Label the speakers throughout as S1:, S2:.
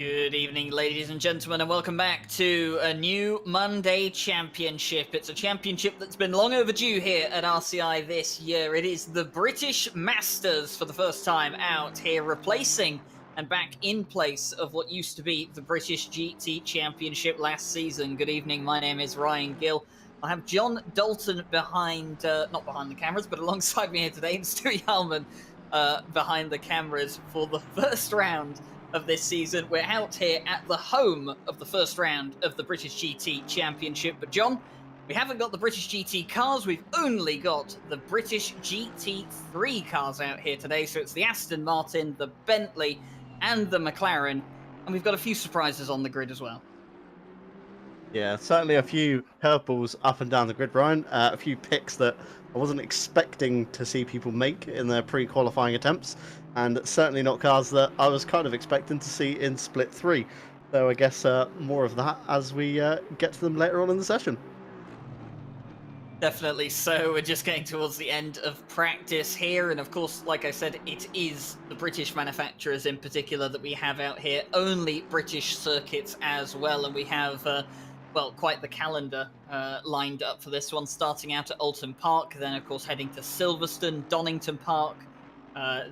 S1: Good evening, ladies and gentlemen, and welcome back to a new Monday Championship. It's a championship that's been long overdue here at RCI this year. It is the British Masters for the first time out here, replacing and back in place of what used to be the British GT Championship last season. Good evening, my name is Ryan Gill. I have John Dalton behind, not behind the cameras, but alongside me here today, and Stewie Hallman behind the cameras for the first round of this season. We're out here at the home of the first round of the British GT Championship. But John, we haven't got the British GT cars. We've only got the British GT3 cars out here today. So it's the Aston Martin, the Bentley, and the McLaren. And we've got a few surprises on the grid as well.
S2: Yeah, certainly a few curveballs up and down the grid, Ryan. A few picks that I wasn't expecting to see people make in their pre-qualifying attempts, and certainly not cars that I was kind of expecting to see in Split 3. So I guess more of that as we get to them later on in the session.
S1: Definitely so. We're just getting towards the end of practice here. And of course, like I said, it is the British manufacturers in particular that we have out here. Only British circuits as well. And we have, well, quite the calendar lined up for this one. Starting out at Oulton Park, then of course heading to Silverstone, Donington Park.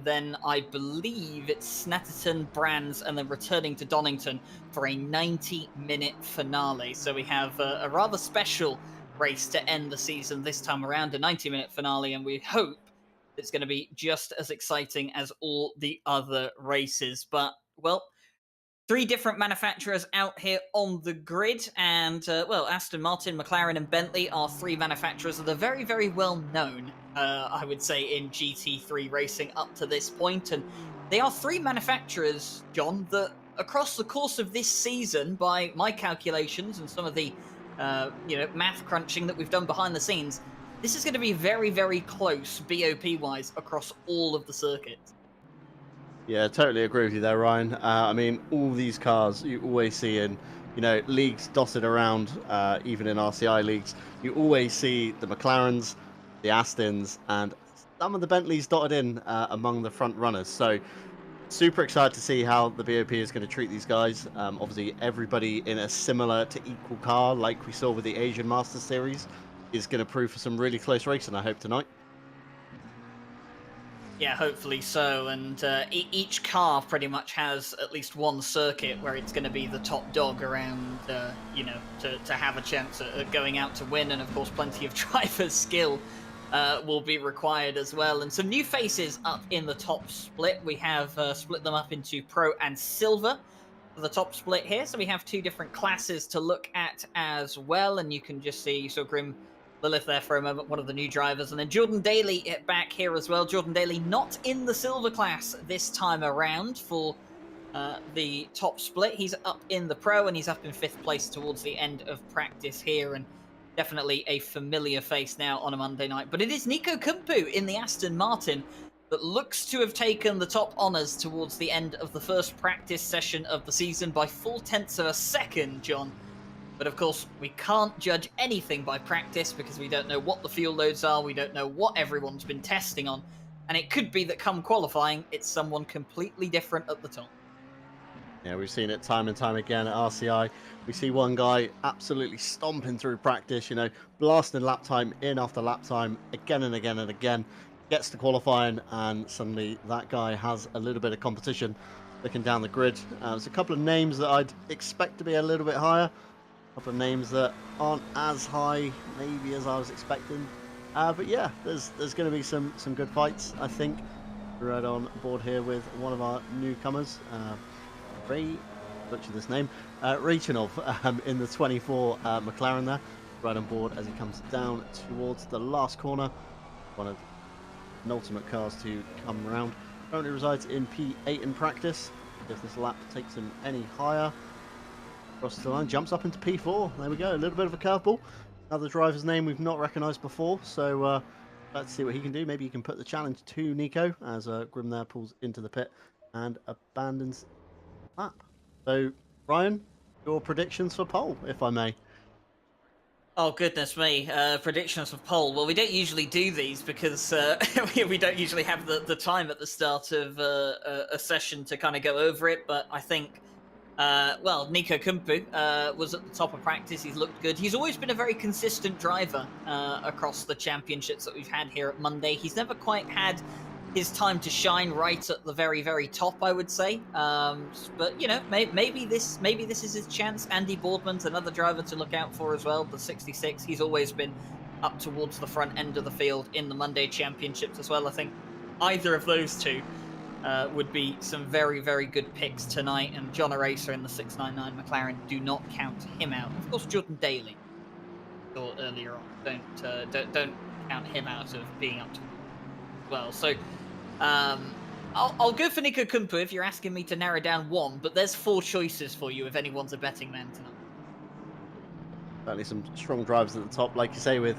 S1: Then I believe it's Snetterton, Brands, and then returning to Donington for a 90-minute finale. So we have a rather special race to end the season this time around, a 90-minute finale, and we hope it's going to be just as exciting as all the other races. But, well, three different manufacturers out here on the grid, and, well, Aston Martin, McLaren, and Bentley are three manufacturers that are very, very well known, I would say, in GT3 racing up to this point. And they are three manufacturers, John, that across the course of this season, by my calculations and some of the math crunching that we've done behind the scenes, this is going to be very, very close BOP-wise across all of the circuits.
S2: Yeah, totally agree with you there, Ryan. I mean, all these cars you always see in, leagues dotted around, even in RCI leagues, you always see the McLarens, the Astons, and some of the Bentleys dotted in among the front runners. So super excited to see how the BOP is going to treat these guys. Obviously, everybody in a similar to equal car, like we saw with the Asian Masters Series, is going to prove for some really close racing, I hope, tonight.
S1: Yeah, hopefully so. And each car pretty much has at least one circuit where it's going to be the top dog around, to have a chance at going out to win. And of course, plenty of driver skill will be required as well. And some new faces up in the top split. We have split them up into Pro and Silver for the top split here. So we have two different classes to look at as well. And you can just see, so Grim Lilith there for a moment, one of the new drivers. And then Jordan Daly back here as well. Jordan Daly not in the Silver class this time around for the top split. He's up in the Pro and he's up in 5th place towards the end of practice here. And definitely a familiar face now on a Monday night. But it is Nico Kumpu in the Aston Martin that looks to have taken the top honours towards the end of the first practice session of the season by 0.4 of a second, John. But of course, we can't judge anything by practice because we don't know what the fuel loads are, we don't know what everyone's been testing on, and it could be that come qualifying, it's someone completely different at the top.
S2: Yeah, we've seen it time and time again at RCI. We see one guy absolutely stomping through practice, blasting lap time in after lap time, again and again and again, gets to qualifying, and suddenly that guy has a little bit of competition looking down the grid. There's a couple of names that I'd expect to be a little bit higher, a couple of names that aren't as high maybe as I was expecting. But yeah, there's going to be some good fights, I think. We're right on board here with one of our newcomers, butcher this name, Rechanov, in the 24 McLaren there, right on board as he comes down towards the last corner. One of the ultimate cars to come around. Currently resides in P8 in practice. If this lap takes him any higher, crosses the line, jumps up into P4. There we go, a little bit of a curveball. Another driver's name we've not recognised before, so let's see what he can do. Maybe he can put the challenge to Nico as Grim there pulls into the pit and abandons lap. So, Ryan, your predictions for pole, if I may.
S1: Oh, goodness me. Predictions for pole. Well, we don't usually do these because we don't usually have the time at the start of a session to kind of go over it. But I think Well, Nico Kumpu was at the top of practice. He's looked good. He's always been a very consistent driver across the championships that we've had here at Monday. He's never quite had his time to shine right at the very, very top, I would say. But you know, maybe this is his chance. Andy Boardman's another driver to look out for as well. The 66. He's always been up towards the front end of the field in the Monday championships as well. I think either of those two would be some very, very good picks tonight. And John Aracer in the 699 McLaren, do not count him out. Of course, Jordan Daly, thought earlier on, don't count him out of being up to well. So I'll go for Nico Kumpu if you're asking me to narrow down one, but there's 4 choices for you if anyone's a betting man tonight.
S2: Certainly some strong drivers at the top, like you say, with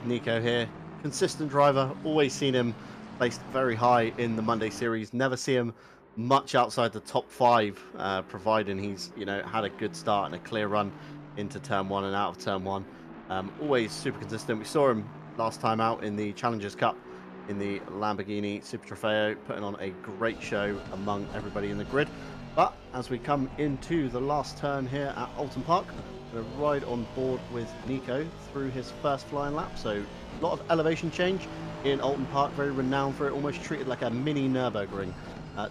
S2: Nico here. Consistent driver, always seen him placed very high in the Monday series. Never see him much outside the top 5, providing he's, you know, had a good start and a clear run into turn 1 and out of turn 1. Always super consistent. We saw him last time out in the Challengers Cup in the Lamborghini Super Trofeo, putting on a great show among everybody in the grid. But as we come into the last turn here at Oulton Park, we're going to ride on board with Nico through his first flying lap. So a lot of elevation change in Oulton Park, very renowned for it, almost treated like a mini Nürburgring.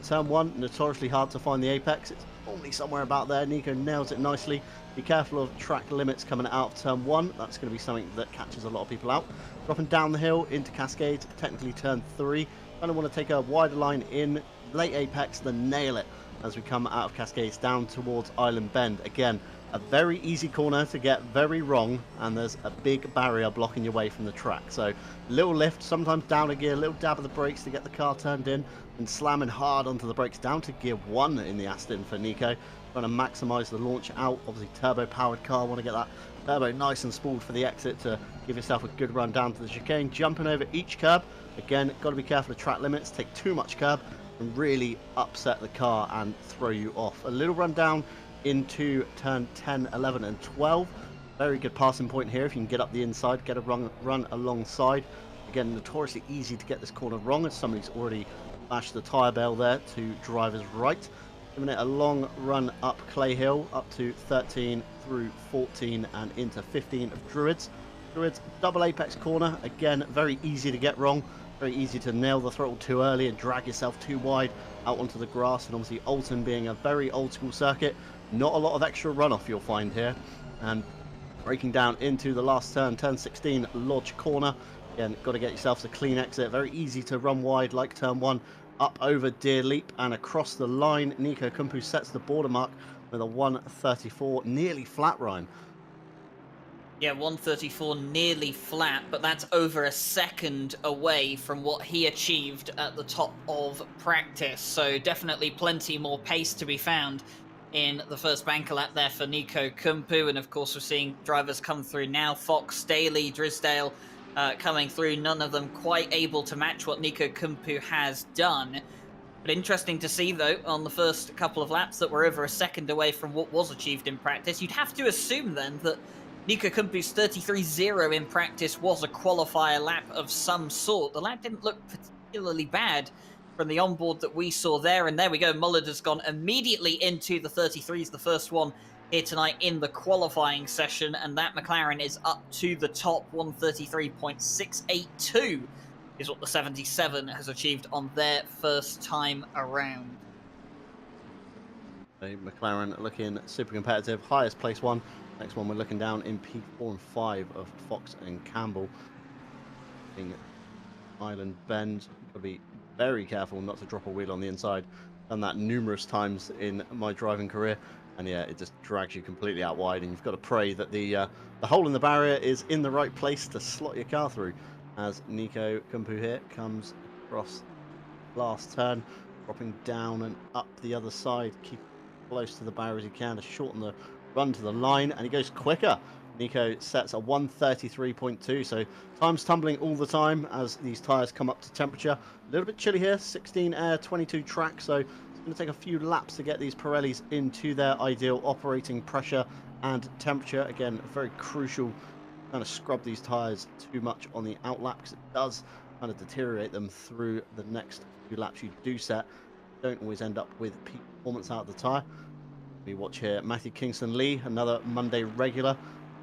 S2: Turn 1, notoriously hard to find the apex. It's only somewhere about there. Nico nails it nicely. Be careful of track limits coming out of turn 1. That's going to be something that catches a lot of people out. Dropping down the hill into Cascades, technically turn 3. Kind of want to take a wider line in, late apex, then nail it as we come out of Cascades down towards Island Bend. Again, a very easy corner to get very wrong, and there's a big barrier blocking your way from the track. So little lift, sometimes down a gear, little dab of the brakes to get the car turned in, and slamming hard onto the brakes down to gear 1 in the Aston for Nico. Trying to maximise the launch out. Obviously turbo powered car, want to get that turbo nice and spooled for the exit to give yourself a good run down to the chicane. Jumping over each curb, again, got to be careful of track limits, take too much curb and really upset the car and throw you off. A little run down into turn 10, 11 and 12. Very good passing point here if you can get up the inside, get a run alongside. Again, notoriously easy to get this corner wrong as somebody's already bashed the tyre bell there to driver's right. Giving it a long run up Clay Hill up to 13 through 14 and into 15 of Druids. Druids double apex corner, again very easy to get wrong, very easy to nail the throttle too early and drag yourself too wide out onto the grass. And obviously Oulton being a very old school circuit, not a lot of extra runoff you'll find here. And breaking down into the last turn, turn 16 Lodge corner. Again, got to get yourself a clean exit, very easy to run wide like turn 1. Up over Deer Leap and across the line. Nico Kumpu sets the border mark with a 134, nearly flat, Ryan.
S1: Yeah, 134 nearly flat, but that's over a second away from what he achieved at the top of practice. So definitely plenty more pace to be found in the first banker lap there for Nico Kumpu. And of course, we're seeing drivers come through now. Fox, Daly, Drisdale coming through. None of them quite able to match what Nico Kumpu has done. But interesting to see, though, on the first couple of laps that we're over a second away from what was achieved in practice. You'd have to assume then that Nico Kumpu's 33.0 in practice was a qualifier lap of some sort. The lap didn't look particularly bad from the onboard that we saw there. And there we go. Mullard has gone immediately into the 33s, the first one here tonight in the qualifying session. And that McLaren is up to the top. 133.682 is what the 77 has achieved on their first time around.
S2: McLaren looking super competitive. Highest place one. Next one we're looking down in P4 and 5 of Fox and Campbell. Island Bend. Got to be very careful not to drop a wheel on the inside. Done that numerous times in my driving career. And yeah, it just drags you completely out wide, and you've got to pray that the hole in the barrier is in the right place to slot your car through. As Nico Kumpu here comes across last turn, dropping down and up the other side, keep close to the barrier as he can to shorten the run to the line, and he goes quicker. Nico sets a 133.2, so time's tumbling all the time as these tyres come up to temperature. A little bit chilly here, 16 air, 22 track, so it's going to take a few laps to get these Pirellis into their ideal operating pressure and temperature. Again, very crucial. Kind of scrub these tyres too much on the out lap because it does kind of deteriorate them through the next few laps you do set. Don't always end up with peak performance out of the tyre. We watch here Matthew Kingston-Lee, another Monday regular,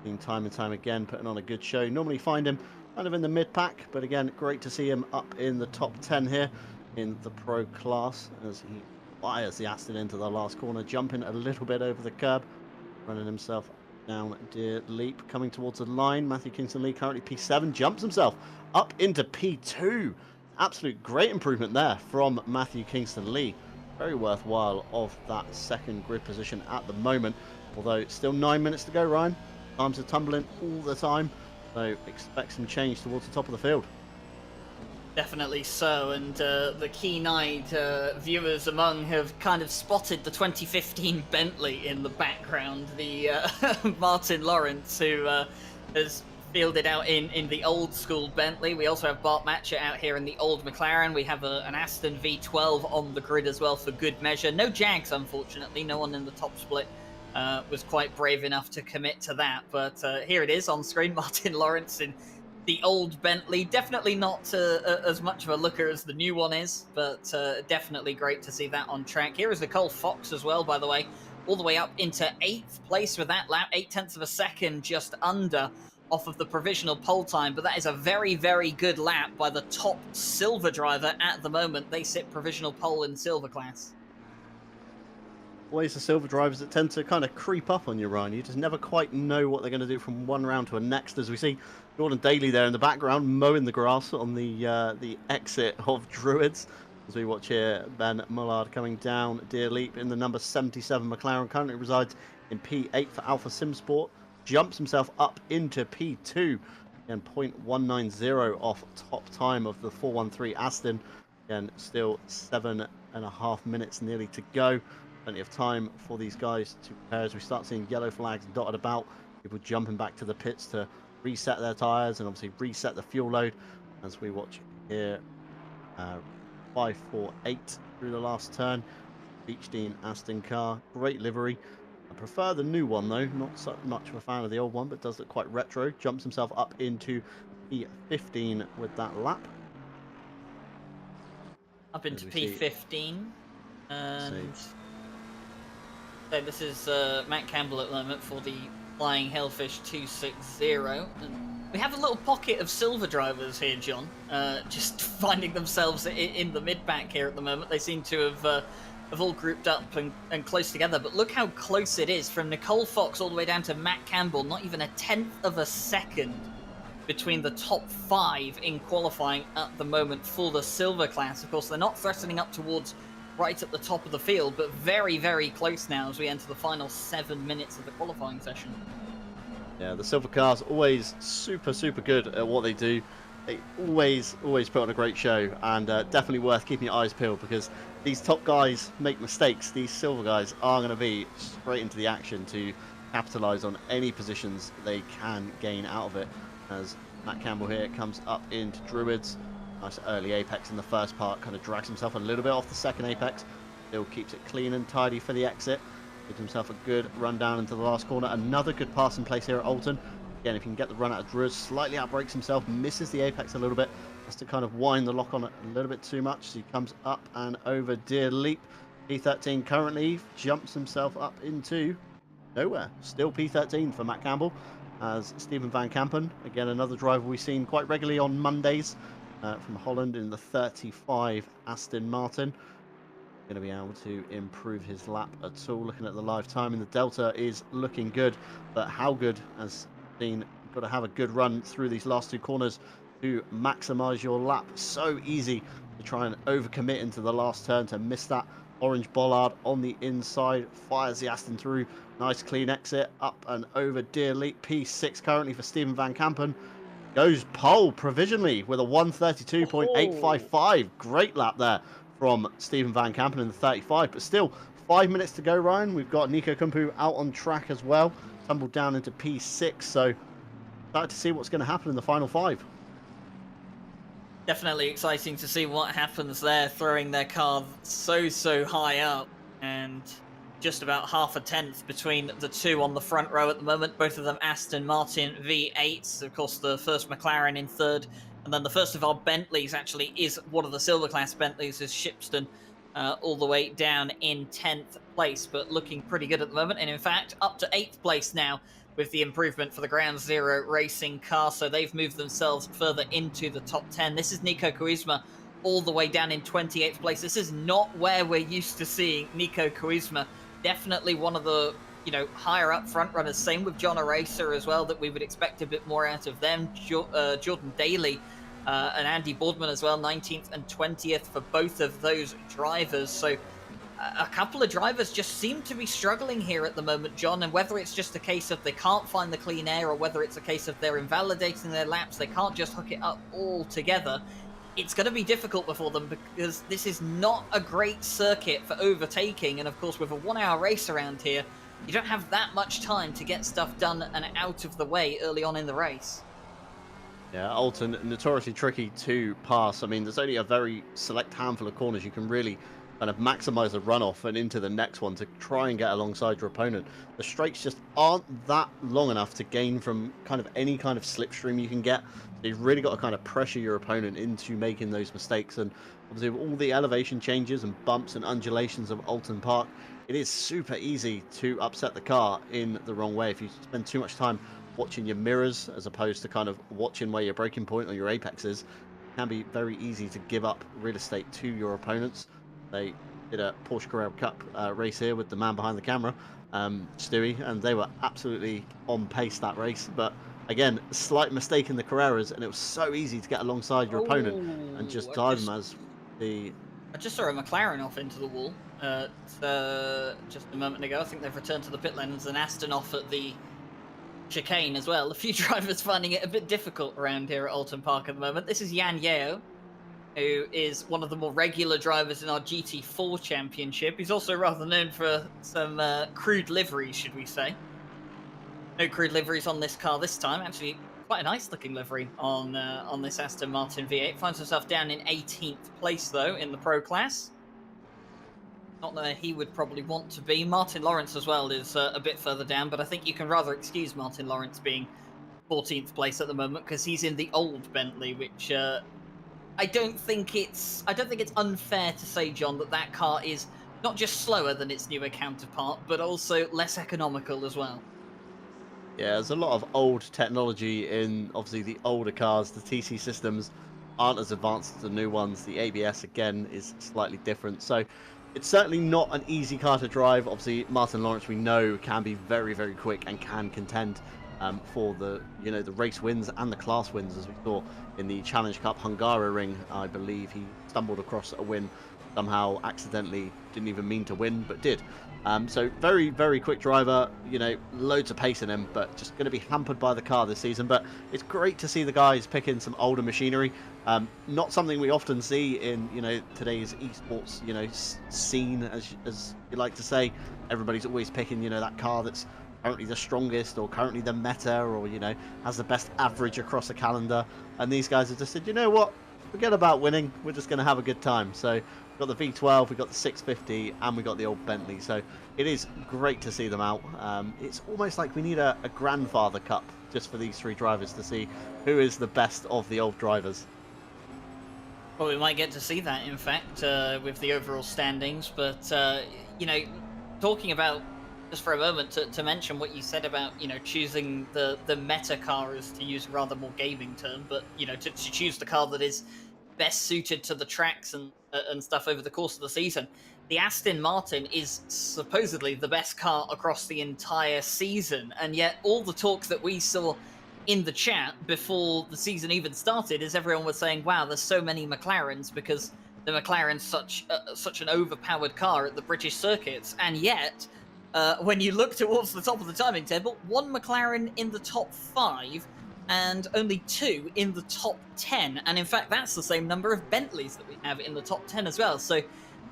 S2: been time and time again putting on a good show. Normally find him kind of in the mid-pack, but again, great to see him up in the top 10 here in the pro class as he fires the Aston into the last corner, jumping a little bit over the curb, running himself down Deer Leap, coming towards the line. Matthew Kingston-Lee currently P7, jumps himself up into P2. Absolute great improvement there from Matthew Kingston-Lee. Very worthwhile of that second grid position at the moment, although still 9 minutes to go, Ryan. Times are tumbling all the time, so expect some change towards the top of the field.
S1: Definitely so, and the keen-eyed viewers among have kind of spotted the 2015 Bentley in the background, the Martin Lawrence, who has fielded out in the old school Bentley. We also have Bart Matchett out here in the old McLaren. We have an Aston V12 on the grid as well for good measure. No Jags, unfortunately. No one in the top split was quite brave enough to commit to that, but here it is on screen. Martin Lawrence in the old Bentley. Definitely not as much of a looker as the new one is, but definitely great to see that on track. Here is Nicole Fox as well, by the way, all the way up into 8th place with that lap, 0.8 of a second just under off of the provisional pole time, but that is a very, very good lap by the top silver driver at the moment. They sit provisional pole in silver class.
S2: Always the silver drivers that tend to kind of creep up on you, Ryan. You just never quite know what they're going to do from one round to a next, as we see Jordan Daly there in the background mowing the grass on the exit of Druids. As we watch here, Ben Mullard coming down Deer Leap in the number 77 McLaren, currently resides in P8 for Alpha Sim Sport, jumps himself up into P2 and 0.190 off top time of the 413 Aston. Again, still 7.5 minutes nearly to go. Plenty of time for these guys to prepare as we start seeing yellow flags dotted about. People jumping back to the pits to reset their tyres and obviously reset the fuel load as we watch here. 548 through the last turn. Beechdean Aston car, great livery. I prefer the new one though, not so much of a fan of the old one, but does look quite retro. Jumps himself up into P15 with that lap.
S1: Up into P15. And so this is Matt Campbell at the moment for the Flying Hellfish 260. And we have a little pocket of silver drivers here, John, just finding themselves in the mid-pack here at the moment. They seem to have all grouped up and close together, but look how close it is from Nicole Fox all the way down to Matt Campbell. Not even 1/10 of a second between the top 5 in qualifying at the moment for the silver class. Of course, they're not threatening up towards right at the top of the field, but very, very close now as we enter the final 7 minutes of the qualifying session.
S2: Yeah, the silver cars always super, super good at what they do. They always put on a great show, and definitely worth keeping your eyes peeled because these top guys make mistakes. These silver guys are going to be straight into the action to capitalise on any positions they can gain out of it. As Matt Campbell here comes up into Druids. Nice early apex in the first part, kind of drags himself a little bit off the second apex. Still keeps it clean and tidy for the exit. Gives himself a good run down into the last corner. Another good pass in place here at Oulton. Again, if you can get the run out of Druids, slightly outbrakes himself, misses the apex a little bit. Has to kind of wind the lock on it a little bit too much. So he comes up and over Deer Leap. P13 currently jumps himself up into nowhere. Still P13 for Matt Campbell. As Stephen Van Kampen, again another driver we've seen quite regularly on Mondays. From Holland in the 35 Aston Martin. Going to be able to improve his lap at all. Looking at the live time in the Delta is looking good, but how good has been? You've got to have a good run through these last 2 corners to maximise your lap. So easy to try and overcommit into the last turn to miss that orange bollard on the inside. Fires the Aston through. Nice clean exit up and over Deer Leap. P6 currently for Stephen Van Kampen. Goes pole provisionally with a 132.855. Great lap there from Stephen Van Kampen in the 35. But still, 5 minutes to go, Ryan. We've got Nico Kumpu out on track as well. Tumbled down into P6. So, excited to see what's going to happen in the final 5.
S1: Definitely exciting to see what happens there, throwing their car so high up. And just about 0.5 between the 2 on the front row at the moment. Both of them Aston Martin V8s. Of course, the first McLaren in 3rd. And then the first of our Bentleys actually is one of the silver class Bentleys, is Shipston, all the way down in 10th place, but looking pretty good at the moment. And in fact, up to 8th place now with the improvement for the Ground Zero racing car. So they've moved themselves further into the top 10. This is Nico Koizma all the way down in 28th place. This is not where we're used to seeing Nico Koizma. Definitely one of the higher up front runners. Same with John Aracer as well, that we would expect a bit more out of them. Jordan Daly and Andy Boardman as well, 19th and 20th for both of those drivers. So a couple of drivers just seem to be struggling here at the moment, John, and whether it's just a case of they can't find the clean air or whether it's a case of they're invalidating their laps, they can't just hook it up all together. It's going to be difficult before them because this is not a great circuit for overtaking. And of course, with a 1-hour race around here, you don't have that much time to get stuff done and out of the way early on in the race.
S2: Yeah, Oulton, notoriously tricky to pass. I mean, there's only a very select handful of corners you can really kind of maximize the runoff and into the next one to try and get alongside your opponent. The straights just aren't that long enough to gain from kind of any kind of slipstream you can get. So you've really got to kind of pressure your opponent into making those mistakes. And obviously with all the elevation changes and bumps and undulations of Oulton Park, it is super easy to upset the car in the wrong way if you spend too much time watching your mirrors as opposed to kind of watching where your braking point or your apex is. It can be very easy to give up real estate to your opponents. They did a Porsche Carrera Cup race here with the man behind the camera, Stewie, and they were absolutely on pace that race. But again, a slight mistake in the Carreras, and it was so easy to get alongside your opponent and just dive them as the...
S1: I just saw a McLaren off into the wall just a moment ago. I think they've returned to the pit lane. There's an Aston off at the chicane as well. A few drivers finding it a bit difficult around here at Oulton Park at the moment. This is Jan Yeo, who is one of the more regular drivers in our GT4 championship. He's also rather known for some crude liveries, should we say. No crude liveries on this car this time. Actually, quite a nice looking livery on this Aston Martin V8. Finds himself down in 18th place, though, in the Pro class. Not where he would probably want to be. Martin Lawrence as well is a bit further down, but I think you can rather excuse Martin Lawrence being 14th place at the moment because he's in the old Bentley, which I don't think it's unfair to say, John, that car is not just slower than its newer counterpart, but also less economical as well.
S2: Yeah, there's a lot of old technology in obviously the older cars. The TC systems aren't as advanced as the new ones. The ABS again is slightly different, so it's certainly not an easy car to drive. Obviously, Martin Lawrence, we know, can be very, very quick and can contend for the the race wins and the class wins, as we saw in the Challenge Cup Hungaroring. I believe he stumbled across a win somehow, accidentally, didn't even mean to win, but did. So very, very quick driver, loads of pace in him, but just going to be hampered by the car this season. But it's great to see the guys picking some older machinery. Not something we often see in, today's esports, scene, as you like to say. Everybody's always picking, that car that's currently the strongest or currently the meta or, has the best average across a calendar. And these guys have just said, you know what? Forget about winning. We're just going to have a good time. So we've got the V12, we've got the 650, and we got the old Bentley. So it is great to see them out. It's almost like we need a grandfather cup just for these three drivers to see who is the best of the old drivers.
S1: Well, we might get to see that, in fact, with the overall standings. But, talking about, just for a moment, to mention what you said about, choosing the meta car, is to use a rather more gaming term, but, to choose the car that is best suited to the tracks and stuff over the course of the season. The Aston Martin is supposedly the best car across the entire season, and yet all the talk that we saw in the chat before the season even started is everyone was saying, wow, there's so many McLarens because the McLaren's such an overpowered car at the British circuits, and yet when you look towards the top of the timing table, one McLaren in the top 5 and only 2 in the top 10. And in fact, that's the same number of Bentleys that we have in the top 10 as well. So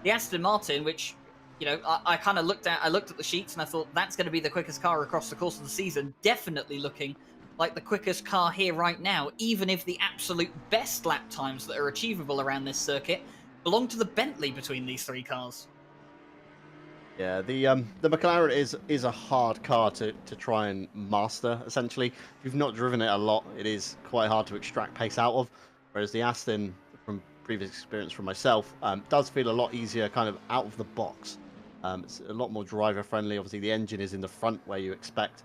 S1: the Aston Martin, which, I kind of looked at the sheets and I thought that's going to be the quickest car across the course of the season, definitely looking like the quickest car here right now, even if the absolute best lap times that are achievable around this circuit belong to the Bentley between these three cars.
S2: Yeah, the McLaren is a hard car to try and master, essentially. If you've not driven it a lot, it is quite hard to extract pace out of, whereas the Aston, from previous experience from myself, does feel a lot easier kind of out of the box. It's a lot more driver friendly. Obviously, the engine is in the front where you expect.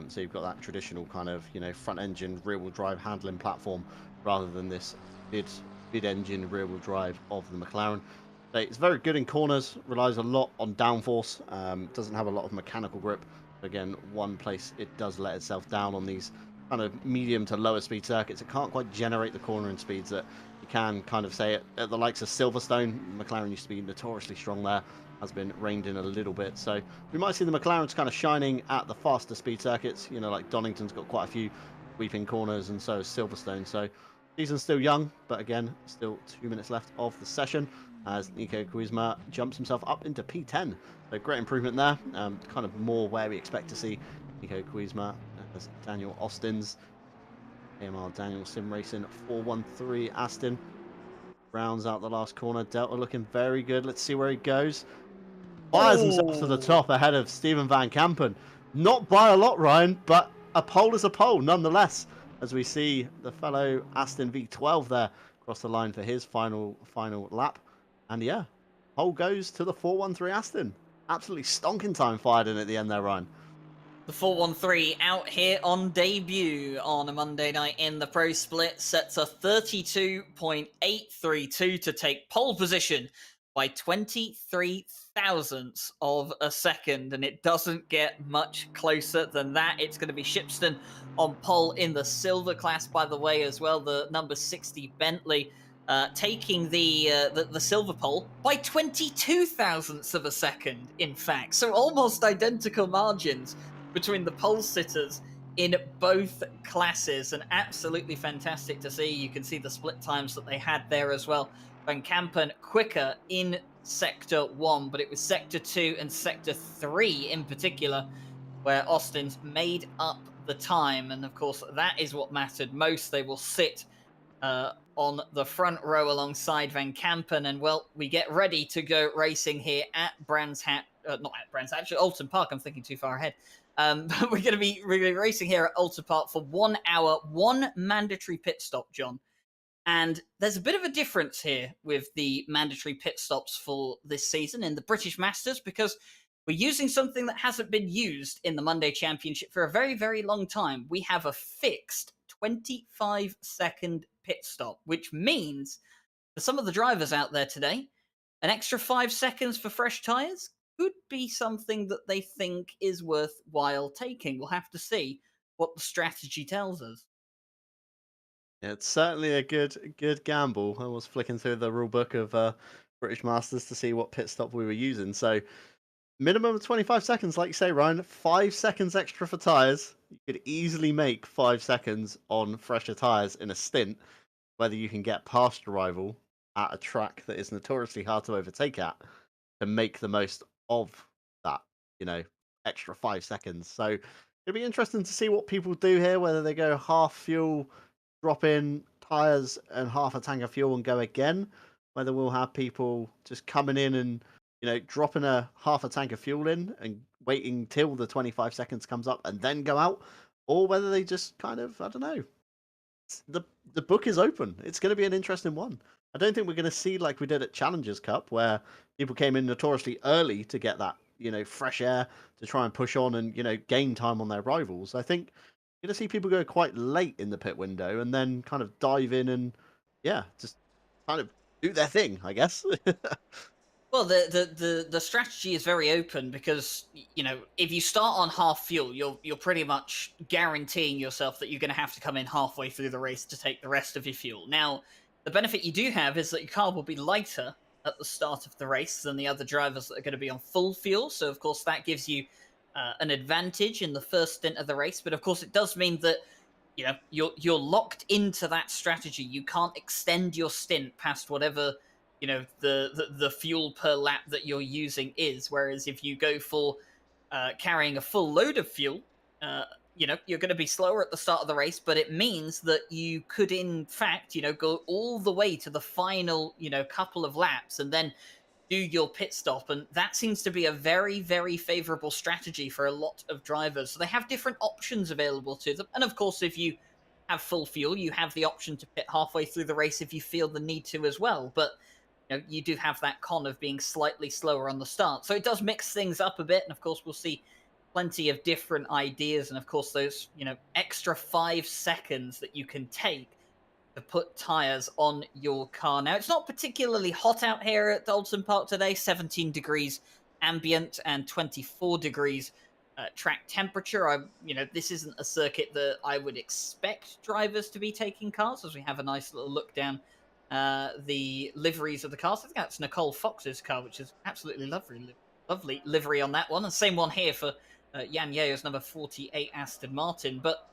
S2: So you've got that traditional kind of, front engine rear wheel drive handling platform rather than this mid mid engine rear wheel drive of the McLaren. So it's very good in corners, relies a lot on downforce, doesn't have a lot of mechanical grip. Again, one place it does let itself down on these kind of medium to lower speed circuits. It can't quite generate the cornering speeds that you can kind of say at the likes of Silverstone. McLaren used to be notoriously strong there, has been reined in a little bit. So we might see the McLarens kind of shining at the faster speed circuits. Like Donington's got quite a few sweeping corners, and so is Silverstone. So season's still young, but again, still 2 minutes left of the session as Nico Kuizma jumps himself up into P10. So great improvement there. Kind of more where we expect to see Nico Kuizma as Daniel Austin's AMR Daniel Sim Racing 413 Aston rounds out the last corner. Delta looking very good. Let's see where he goes. Fires himself to the top ahead of Steven Van Kampen. Not by a lot, Ryan, but a pole is a pole nonetheless, as we see the fellow Aston V12 there cross the line for his final lap. And yeah, pole goes to the 413 Aston. Absolutely stonking time fired in at the end there, Ryan.
S1: The 413 out here on debut on a Monday night in the Pro Split sets a 32.832 to take pole position by 23 thousandths of a second, and it doesn't get much closer than that. It's going to be Shipston on pole in the silver class, by the way, as well. The number 60 Bentley taking the silver pole by 22 thousandths of a second, in fact. So almost identical margins between the pole sitters in both classes, and absolutely fantastic to see. You can see the split times that they had there as well. Van Kampen quicker in Sector 1, but it was Sector 2 and Sector 3 in particular where Austin's made up the time. And of course, that is what mattered most. They will sit on the front row alongside Van Kampen. And well, we get ready to go racing here at Brands Hatch, not at Brands Hatch, actually Oulton Park. I'm thinking too far ahead. But we're going to be racing here at Oulton Park for 1 hour, one mandatory pit stop, John. And there's a bit of a difference here with the mandatory pit stops for this season in the British Masters, because we're using something that hasn't been used in the Monday Championship for a very, very long time. We have a fixed 25-second pit stop, which means for some of the drivers out there today, an extra 5 seconds for fresh tyres could be something that they think is worthwhile taking. We'll have to see what the strategy tells us.
S2: Yeah, it's certainly a good gamble. I was flicking through the rule book of British Masters to see what pit stop we were using. So minimum of 25 seconds, like you say, Ryan. 5 seconds extra for tyres. You could easily make 5 seconds on fresher tyres in a stint, whether you can get past a rival at a track that is notoriously hard to overtake at, to make the most of that, extra 5 seconds. So it'll be interesting to see what people do here, whether they go half fuel, drop in tyres and half a tank of fuel and go again, whether we'll have people just coming in and dropping a half a tank of fuel in and waiting till the 25 seconds comes up and then go out, or whether they just kind of, I don't know. The book is open. It's going to be an interesting one. I don't think we're going to see like we did at Challengers Cup, where people came in notoriously early to get that fresh air to try and push on and gain time on their rivals. I think you're going to see people go quite late in the pit window and then kind of dive in and just kind of do their thing, I guess.
S1: Well, the strategy is very open, because if you start on half fuel, you're pretty much guaranteeing yourself that you're going to have to come in halfway through the race to take the rest of your fuel. Now, the benefit you do have is that your car will be lighter at the start of the race than the other drivers that are going to be on full fuel. So, of course, that gives you an advantage in the first stint of the race. But of course, it does mean that you're locked into that strategy. You can't extend your stint past whatever the fuel per lap that you're using is. Whereas if you go for carrying a full load of fuel, you're going to be slower at the start of the race, but it means that you could in fact go all the way to the final couple of laps and then do your pit stop. And that seems to be a very, very favorable strategy for a lot of drivers. So they have different options available to them. And of course, if you have full fuel, you have the option to pit halfway through the race if you feel the need to as well. But you do have that con of being slightly slower on the start. So it does mix things up a bit. And of course, we'll see plenty of different ideas. And of course, those, extra 5 seconds that you can take to put tires on your car. Now, it's not particularly hot out here at Oulton Park today, 17 degrees ambient and 24 degrees track temperature. This isn't a circuit that I would expect drivers to be taking cars, as we have a nice little look down the liveries of the cars. I think that's Nicole Fox's car, which is absolutely lovely, lovely livery on that one. And same one here for Jan Yeo's number 48 Aston Martin. But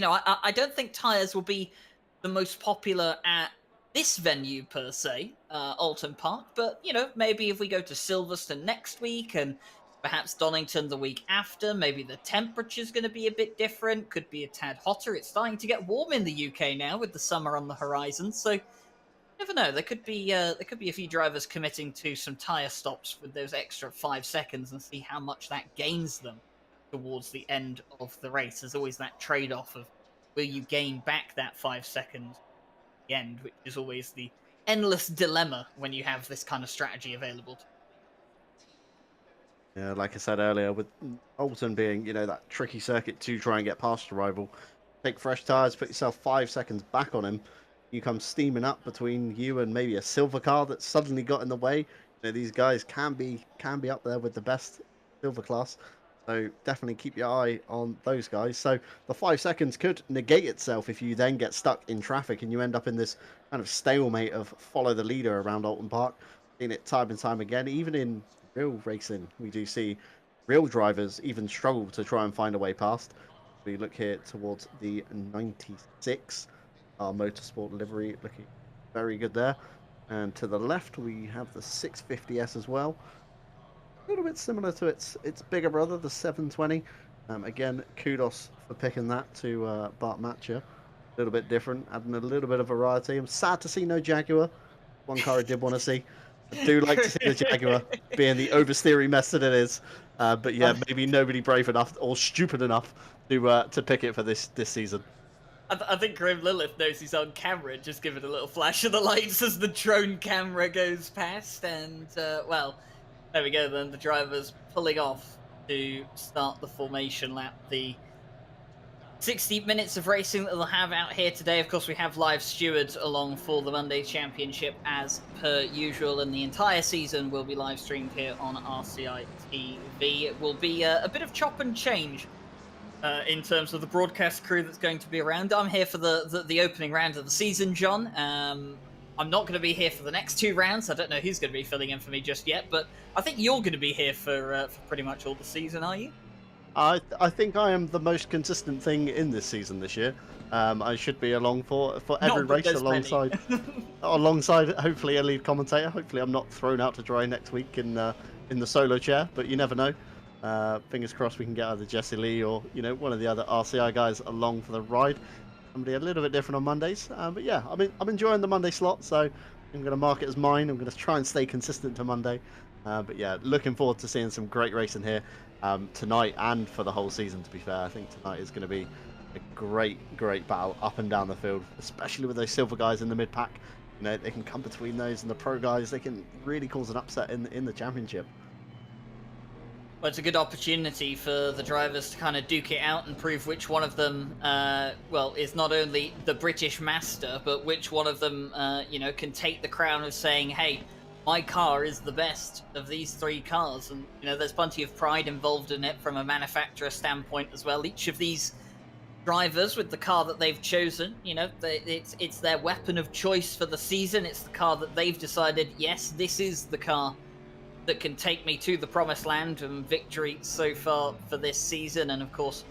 S1: I don't think tires will be the most popular at this venue per se, Alton Park. But maybe if we go to Silverstone next week and perhaps Donington the week after, maybe the temperature's going to be a bit different. Could be a tad hotter. It's starting to get warm in the UK now with the summer on the horizon. So never know. There could be a few drivers committing to some tire stops with those extra 5 seconds and see how much that gains them towards the end of the race. There's always that trade-off of will you gain back that 5 seconds at the end, which is always the endless dilemma when you have this kind of strategy available to
S2: Yeah, like I said earlier, with Oulton being, that tricky circuit to try and get past your rival, take fresh tyres, put yourself 5 seconds back on him. You come steaming up between you and maybe a silver car that suddenly got in the way. These guys can be up there with the best silver class. So definitely keep your eye on those guys. So the 5 seconds could negate itself if you then get stuck in traffic and you end up in this kind of stalemate of follow the leader around Oulton Park. Seen it time and time again, even in real racing, we do see real drivers even struggle to try and find a way past. We look here towards the 96, our motorsport livery looking very good there. And to the left, we have the 650S as well. A little bit similar to its bigger brother, the 720. Again, kudos for picking that to Bart Matcher. A little bit different, adding a little bit of variety. I'm sad to see no Jaguar. One car I did want to see. I do like to see the Jaguar being the oversteering mess that it is. But yeah, maybe nobody brave enough or stupid enough to pick it for this season.
S1: I think Grim Lilith knows he's on camera, just giving a little flash of the lights as the drone camera goes past. And, well, there we go then. The driver's pulling off to start the formation lap. The 60 minutes of racing that they'll have out here today. Of course, we have live stewards along for the Monday Championship as per usual, and the entire season will be live streamed here on RCI TV. It will be a bit of chop and change in terms of the broadcast crew that's going to be around. I'm here for the opening round of the season, John. I'm not going to be here for the next 2 rounds. I don't know who's going to be filling in for me just yet, but I think you're going to be here for pretty much all the season, are you?
S2: I think I am the most consistent thing in this season this year. I should be along for every race alongside hopefully a lead commentator. Hopefully I'm not thrown out to dry next week in the solo chair, but you never know. Fingers crossed we can get either Jesse Lee or one of the other RCI guys along for the ride. Somebody a little bit different on Mondays, but yeah, I'm enjoying the Monday slot, so I'm going to mark it as mine. I'm going to try and stay consistent to Monday, but yeah, looking forward to seeing some great racing here tonight and for the whole season. To be fair, I think tonight is going to be a great battle up and down the field, especially with those silver guys in the mid pack. They can come between those and the pro guys. They can really cause an upset in the championship.
S1: Well, it's a good opportunity for the drivers to kind of duke it out and prove which one of them, is not only the British master, but which one of them, can take the crown of saying, hey, my car is the best of these 3 cars. And, there's plenty of pride involved in it from a manufacturer standpoint as well. Each of these drivers with the car that they've chosen, it's their weapon of choice for the season. It's the car that they've decided, yes, this is the car that can take me to the promised land and victory so far for this season. And of course,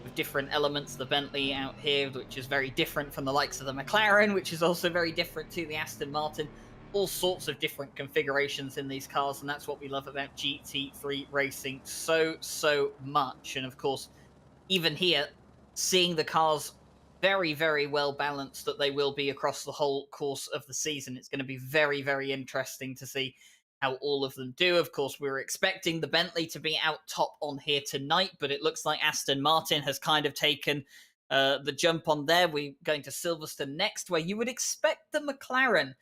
S1: with different elements, the Bentley out here, which is very different from the likes of the McLaren, which is also very different to the Aston Martin. All sorts of different configurations in these cars, and that's what we love about GT3 racing so much. And of course, even here, seeing the cars very, very well balanced that they will be across the whole course of the season. It's going to be very, very interesting to see how all of them do. Of course, we were expecting the Bentley to be out top on here tonight, but it looks like Aston Martin has kind of taken the jump on there. We're going to Silverstone next, where you would expect the McLaren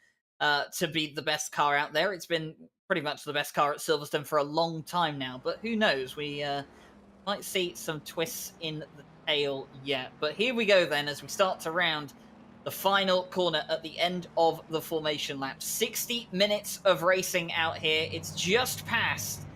S1: to be the best car out there. It's been pretty much the best car at Silverstone for a long time now, but who knows? We might see some twists in the tail yet. But here we go then as we start to round the final corner at the end of the formation lap. 60 minutes of racing out here. It's just past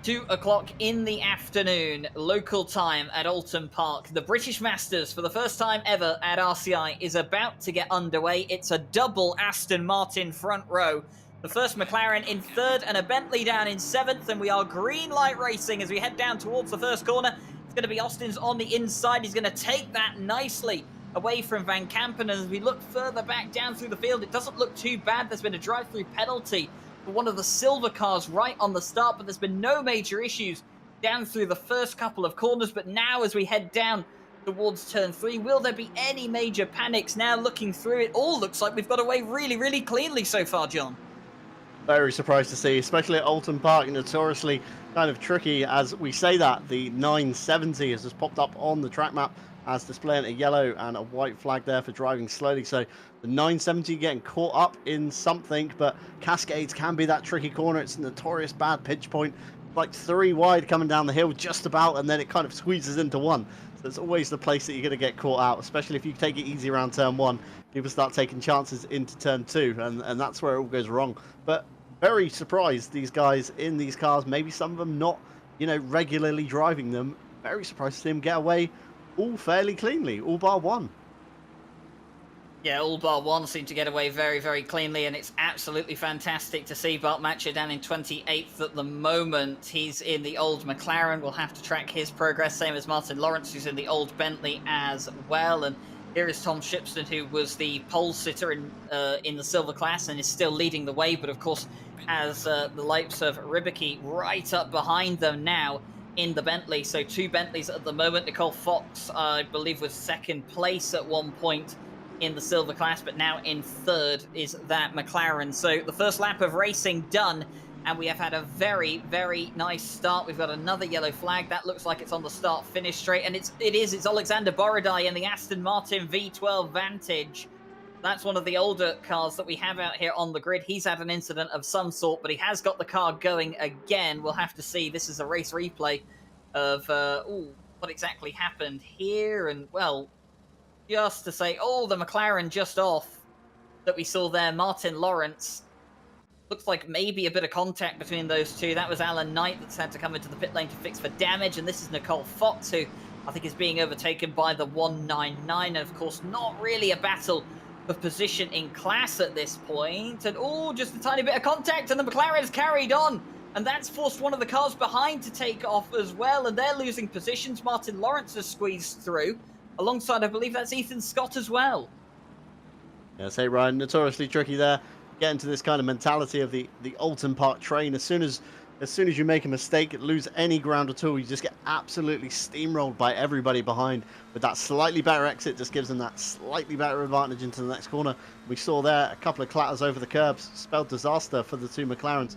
S1: 2 o'clock in the afternoon, local time at Oulton Park. The British Masters, for the first time ever at RCI, is about to get underway. It's a double Aston Martin front row. The first McLaren in third and a Bentley down in seventh, and we are green light racing as we head down towards the first corner. It's going to be Austin's on the inside. He's going to take that nicely away from Van Kampen, and as we look further back down through the field, it doesn't look too bad. There's been a drive-through penalty for one of the silver cars right on the start, but there's been no major issues down through the first couple of corners. But now as we head down towards turn 3, will there be any major panics? Now looking through, it all looks like we've got away really, really cleanly so far, John.
S2: Very surprised to see, especially at Oulton Park, notoriously kind of tricky. As we say that, the 970 has just popped up on the track map as displaying a yellow and a white flag there for driving slowly. So the 970 getting caught up in something, but Cascades can be that tricky corner. It's a notorious bad pitch point, like 3 wide coming down the hill just about, and then it kind of squeezes into 1. So it's always the place that you're going to get caught out, especially if you take it easy around turn 1. People start taking chances into turn 2, and that's where it all goes wrong. But very surprised these guys in these cars, maybe some of them not, regularly driving them. Very surprised to see them get away all fairly cleanly, all bar 1.
S1: Yeah, all bar 1 seem to get away very, very cleanly, and it's absolutely fantastic to see Bart Matcher down in 28th at the moment. He's in the old McLaren. We'll have to track his progress, same as Martin Lawrence, who's in the old Bentley as well. And here is Tom Shipston, who was the pole sitter in the silver class and is still leading the way, but of course has the likes of Ribicki right up behind them now in the Bentley. So 2 Bentleys at the moment. Nicole Fox, I believe, was second place at one point in the silver class, but now in third is that McLaren. So the first lap of racing done, and we have had a very, very nice start. We've got another yellow flag. That looks like it's on the start-finish straight, and it's Alexander Borodai in the Aston Martin V12 Vantage. That's one of the older cars that we have out here on the grid. He's had an incident of some sort, but he has got the car going again. We'll have to see. This is a race replay of what exactly happened here. And, well, just to say, the McLaren just off that we saw there, Martin Lawrence. Looks like maybe a bit of contact between those two. That was Alan Knight that's had to come into the pit lane to fix for damage. And this is Nicole Fox, who I think is being overtaken by the 199. And, of course, not really a battle of position in class at this point. And just a tiny bit of contact, and the McLaren's carried on, and that's forced one of the cars behind to take off as well, and they're losing positions. Martin Lawrence has squeezed through alongside, I believe that's Ethan Scott as well.
S2: Yeah, say Ryan, notoriously tricky there, get into this kind of mentality of the Oulton Park train. As soon as you make a mistake, lose any ground at all, you just get absolutely steamrolled by everybody behind. With that slightly better exit, just gives them that slightly better advantage into the next corner. We saw there a couple of clatters over the curbs, spelled disaster for the 2 McLarens.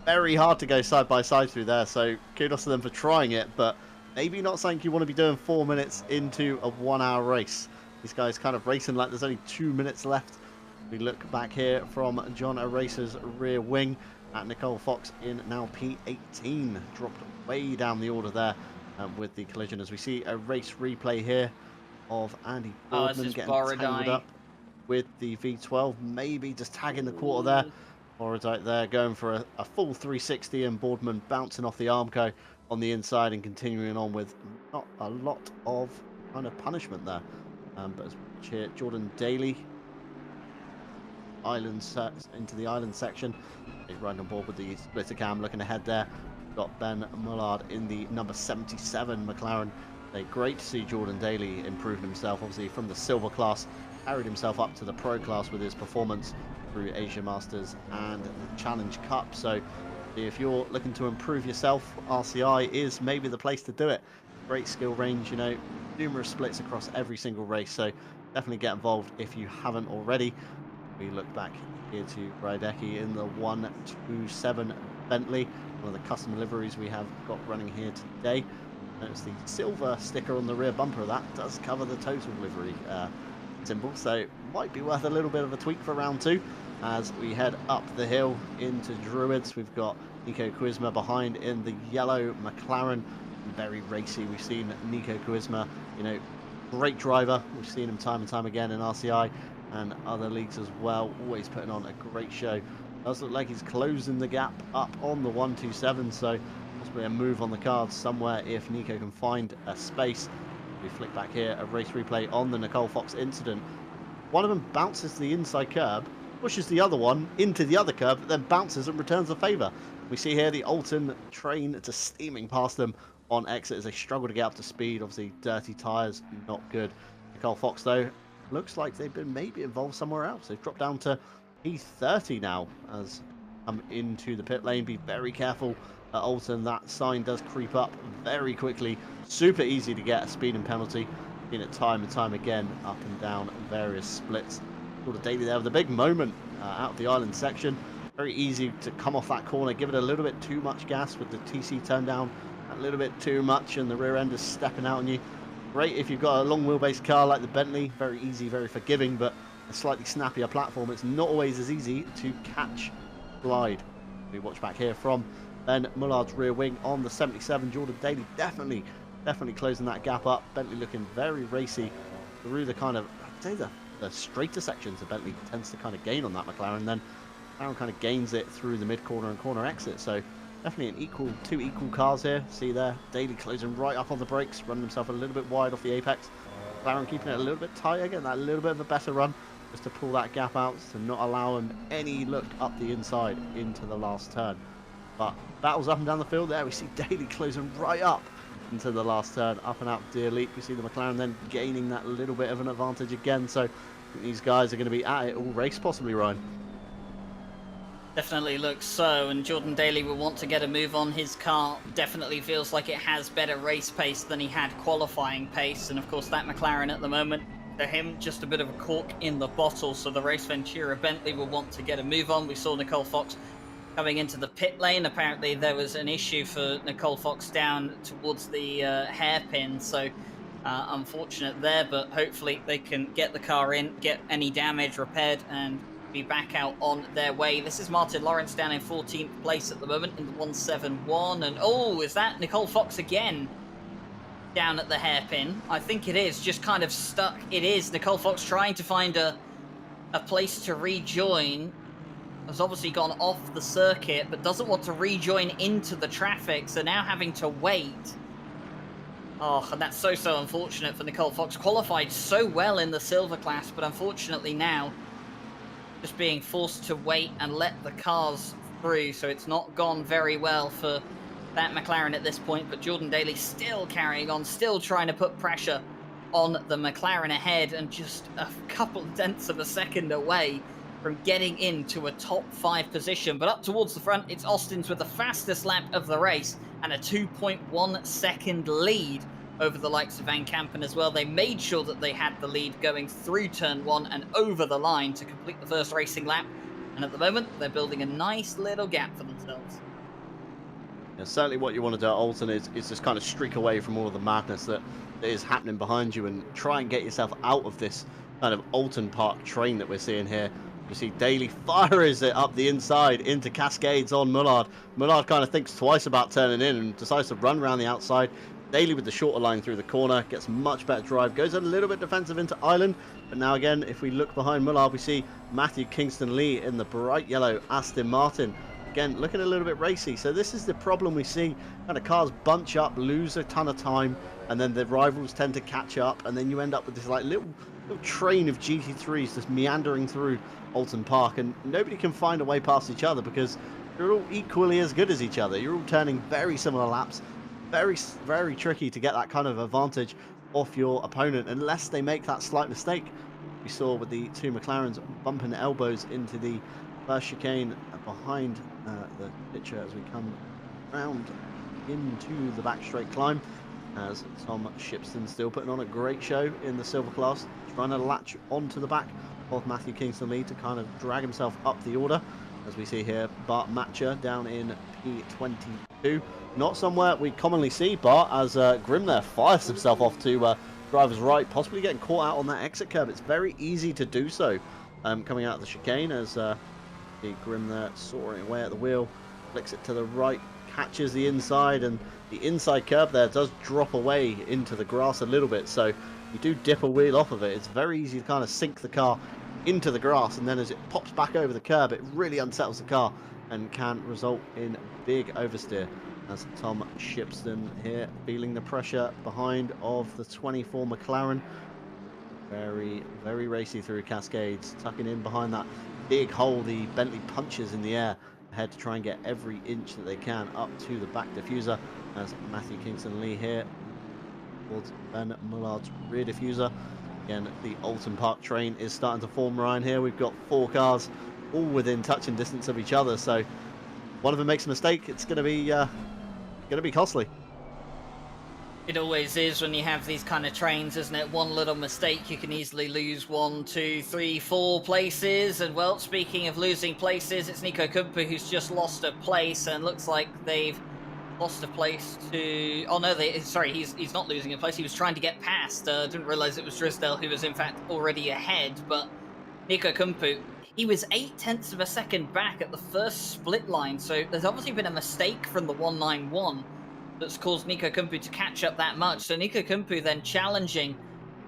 S2: Very hard to go side by side through there, so kudos to them for trying it, but maybe not something you want to be doing 4 minutes into a 1-hour race. These guys kind of racing like there's only 2 minutes left. We look back here from John O'Racer's rear wing at Nicole Fox in now P18, dropped way down the order there with the collision, as we see a race replay here of Andy Boardman getting tangled up with the V12, maybe just tagging the quarter there. Borodai there going for a full 360, and Boardman bouncing off the Armco on the inside and continuing on with not a lot of kind of punishment there. But as we cheer Jordan Daly into the island section, he's riding on board with the splitter cam, looking ahead there. Got Ben Mullard in the number 77 McLaren. Great to see Jordan Daly improving himself, obviously from the silver class, carried himself up to the pro class with his performance through Asia Masters and the Challenge Cup. So if you're looking to improve yourself, RCI is maybe the place to do it. Great skill range, numerous splits across every single race, so definitely get involved if you haven't already. We look back here to Rydecki in the 127 Bentley, one of the custom liveries we have got running here today. Notice the silver sticker on the rear bumper of that does cover the total livery symbol, so might be worth a little bit of a tweak for round 2. as we head up the hill into Druids. We've got Nico Quizma behind in the yellow McLaren. Very racy. We've seen Nico Quizma, you know, great driver. We've seen him time and time again in RCI and other leagues as well. Always putting on a great show. Does look like he's closing the gap up on the 127, so possibly a move on the cards somewhere if Nico can find a space. We flick back here, a race replay on the Nicole Fox incident. One of them bounces to the inside curb, pushes the other one into the other curb, then bounces and returns the favour. We see here the Oulton train just steaming past them on exit as they struggle to get up to speed. Obviously, dirty tyres, not good. Nicole Fox, though, looks like they've been maybe involved somewhere else. They've dropped down to P30 now as come into the pit lane. Be very careful at Oulton. That sign does creep up very quickly. Super easy to get a speeding penalty. Seen it time and time again, up and down various splits. Sort of daily there with a big moment out of the island section. Very easy to come off that corner, give it a little bit too much gas with the TC turned down a little bit too much, and the rear end is stepping out on you. Great if you've got a long wheelbase car like the Bentley. Very easy, very forgiving, but a slightly snappier platform. It's not always as easy to catch glide. We watch back here from Ben Mullard's rear wing on the 77. Jordan Daly definitely closing that gap up. Bentley looking very racy through the kind of, I'd say the straighter sections. The Bentley tends to kind of gain on that McLaren, then McLaren kind of gains it through the mid corner and corner exit. So definitely two equal cars here. See there, Daly closing right up on the brakes, running himself a little bit wide off the apex. McLaren keeping it a little bit tighter, getting that little bit of a better run, just to pull that gap out, to not allow him any look up the inside into the last turn. But battles up and down the field there. We see Daly closing right up into the last turn, up and out Deer Leap. We see the McLaren then gaining that little bit of an advantage again. So I think these guys are going to be at it all race, possibly, Ryan.
S1: Definitely looks so, and Jordan Daly will want to get a move on. His car definitely feels like it has better race pace than he had qualifying pace, and of course that McLaren at the moment, for him, just a bit of a cork in the bottle. So the Race Ventura Bentley will want to get a move on. We saw Nicole Fox coming into the pit lane. Apparently there was an issue for Nicole Fox down towards the hairpin, so unfortunate there, but hopefully they can get the car in, get any damage repaired, and be back out on their way. This is Martin Lawrence down in 14th place at the moment in the 171, and oh, is that Nicole Fox again down at the hairpin? I think it is, just kind of stuck. It is Nicole Fox trying to find a place to rejoin. Has obviously gone off the circuit, but doesn't want to rejoin into the traffic, so now having to wait. Oh, and that's so unfortunate for Nicole Fox. Qualified so well in the silver class, but unfortunately now just being forced to wait and let the cars through, so it's not gone very well for that McLaren at this point. But Jordan Daly still carrying on, still trying to put pressure on the McLaren ahead, and just a couple tenths of a second away from getting into a top 5 position. But up towards the front, it's Austin's with the fastest lap of the race and a 2.1 second lead over the likes of Van Kampen as well. They made sure that they had the lead going through turn 1 and over the line to complete the first racing lap. And at the moment, they're building a nice little gap for themselves.
S2: Yeah, certainly what you want to do at Oulton is just kind of streak away from all of the madness that is happening behind you and try and get yourself out of this kind of Oulton Park train that we're seeing here. You see Daly fires it up the inside into Cascades on Mullard. Mullard kind of thinks twice about turning in and decides to run around the outside. Daly with the shorter line through the corner, gets much better drive, goes a little bit defensive into Island. But now again, if we look behind Mullard, we see Matthew Kingston Lee in the bright yellow Aston Martin. Again, looking a little bit racy. So this is the problem we see. Kind of cars bunch up, lose a ton of time, and then the rivals tend to catch up, and then you end up with this like little train of GT3s just meandering through Oulton Park, and nobody can find a way past each other because you're all equally as good as each other. You're all turning very similar laps. Very tricky to get that kind of advantage off your opponent unless they make that slight mistake. We saw with the two McLarens bumping elbows into the first chicane behind the picture as we come round into the back straight climb, as Tom Shipston still putting on a great show in the silver class, trying to latch onto the back of Matthew Kingston Lee to kind of drag himself up the order. As we see here, Bart Matcher down in P22. Not somewhere we commonly see Bart, as Grim there fires himself off to driver's right, possibly getting caught out on that exit curb. It's very easy to do so coming out of the chicane as the Grim there soaring away at the wheel, flicks it to the right, catches the inside, and the inside curb there does drop away into the grass a little bit, so you do dip a wheel off of it. It's very easy to kind of sink the car into the grass, and then as it pops back over the curb, it really unsettles the car and can result in big oversteer. As Tom Shipston here feeling the pressure behind of the 24 McLaren. Very, very racy through Cascades, tucking in behind that big hole the Bentley punches in the air ahead to try and get every inch that they can up to the back diffuser, as Matthew Kingston Lee here towards Ben Mullard's rear diffuser. Again, the Oulton Park train is starting to form, Ryan. Here we've got 4 cars all within touching distance of each other, so one of them makes a mistake, it's going to be costly.
S1: It always is when you have these kind of trains, isn't it? One little mistake, you can easily lose 1, 2, 3, 4 places. And well, speaking of losing places, it's Nico Kumpu who's just lost a place, and looks like they've lost a place to... Oh no, sorry, he's not losing a place. He was trying to get past. Didn't realize it was Drisdale who was in fact already ahead. But Nico Kumpu, he was 0.8 of a second back at the first split line. So there's obviously been a mistake from the 191 that's caused Nico Kumpu to catch up that much. So Nico Kumpu then challenging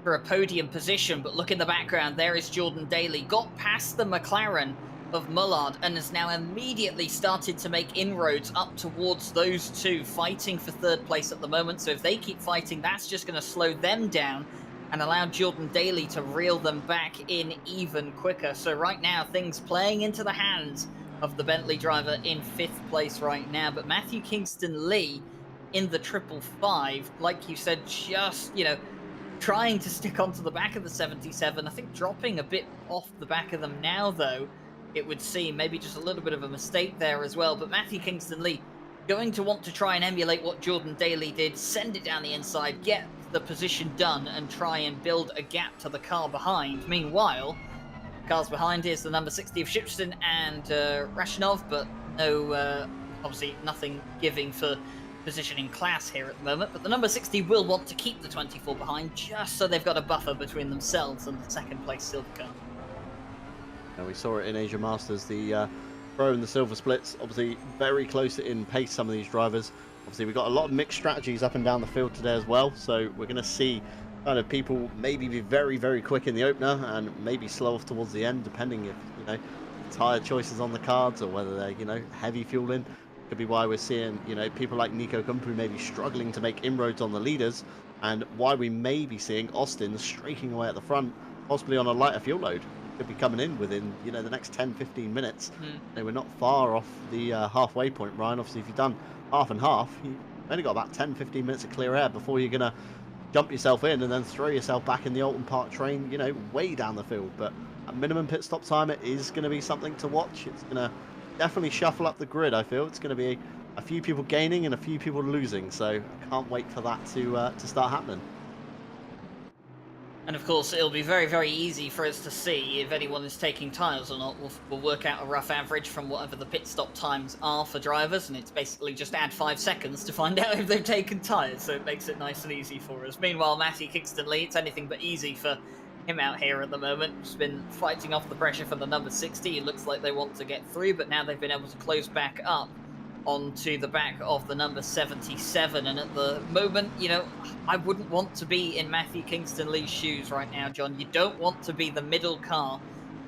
S1: for a podium position, but look in the background, there is Jordan Daly, got past the McLaren of Mullard and has now immediately started to make inroads up towards those two fighting for third place at the moment. So if they keep fighting, that's just going to slow them down and allow Jordan Daly to reel them back in even quicker. So right now, things playing into the hands of the Bentley driver in 5th place right now, but Matthew Kingston Lee in the 555, like you said, just, you know, trying to stick onto the back of the 77. I think dropping a bit off the back of them now, though, it would seem. Maybe just a little bit of a mistake there as well. But Matthew Kingston Lee going to want to try and emulate what Jordan Daly did, send it down the inside, get the position done, and try and build a gap to the car behind. Meanwhile, cars behind is the number 60 of Shipston and Rashinov, but no, obviously nothing giving for position in class here at the moment, but the number 60 will want to keep the 24 behind just so they've got a buffer between themselves and the second place silver car.
S2: And we saw it in Asia Masters, the pro and the silver splits, obviously very close in pace, some of these drivers. Obviously we've got a lot of mixed strategies up and down the field today as well, so we're going to see kind of people maybe be very, very quick in the opener and maybe slow off towards the end, depending if, you know, tyre choices on the cards or whether they're, you know, heavy fuel in. Could be why we're seeing, you know, people like Nico Kumpu maybe struggling to make inroads on the leaders, and why we may be seeing Austin streaking away at the front, possibly on a lighter fuel load. Could be coming in within, you know, the next 10-15 minutes. They were not far off the halfway point, Ryan. Obviously, if you've done half and half, you've only got about 10-15 minutes of clear air before you're going to jump yourself in and then throw yourself back in the Oulton Park train, you know, way down the field. But at minimum pit stop time, it is going to be something to watch. It's going to definitely shuffle up the grid, I feel. It's going to be a few people gaining and a few people losing, so I can't wait for that to start happening.
S1: And of course, it'll be very, very easy for us to see if anyone is taking tyres or not. We'll work out a rough average from whatever the pit stop times are for drivers, and it's basically just add 5 seconds to find out if they've taken tyres, so it makes it nice and easy for us. Meanwhile, Matthew Kingston Lee, it's anything but easy for him out here at the moment. He's been fighting off the pressure from the number 60. It looks like they want to get through, but now they've been able to close back up onto the back of the number 77. And at the moment, you know, I wouldn't want to be in Matthew Kingston Lee's shoes right now, John. You don't want to be the middle car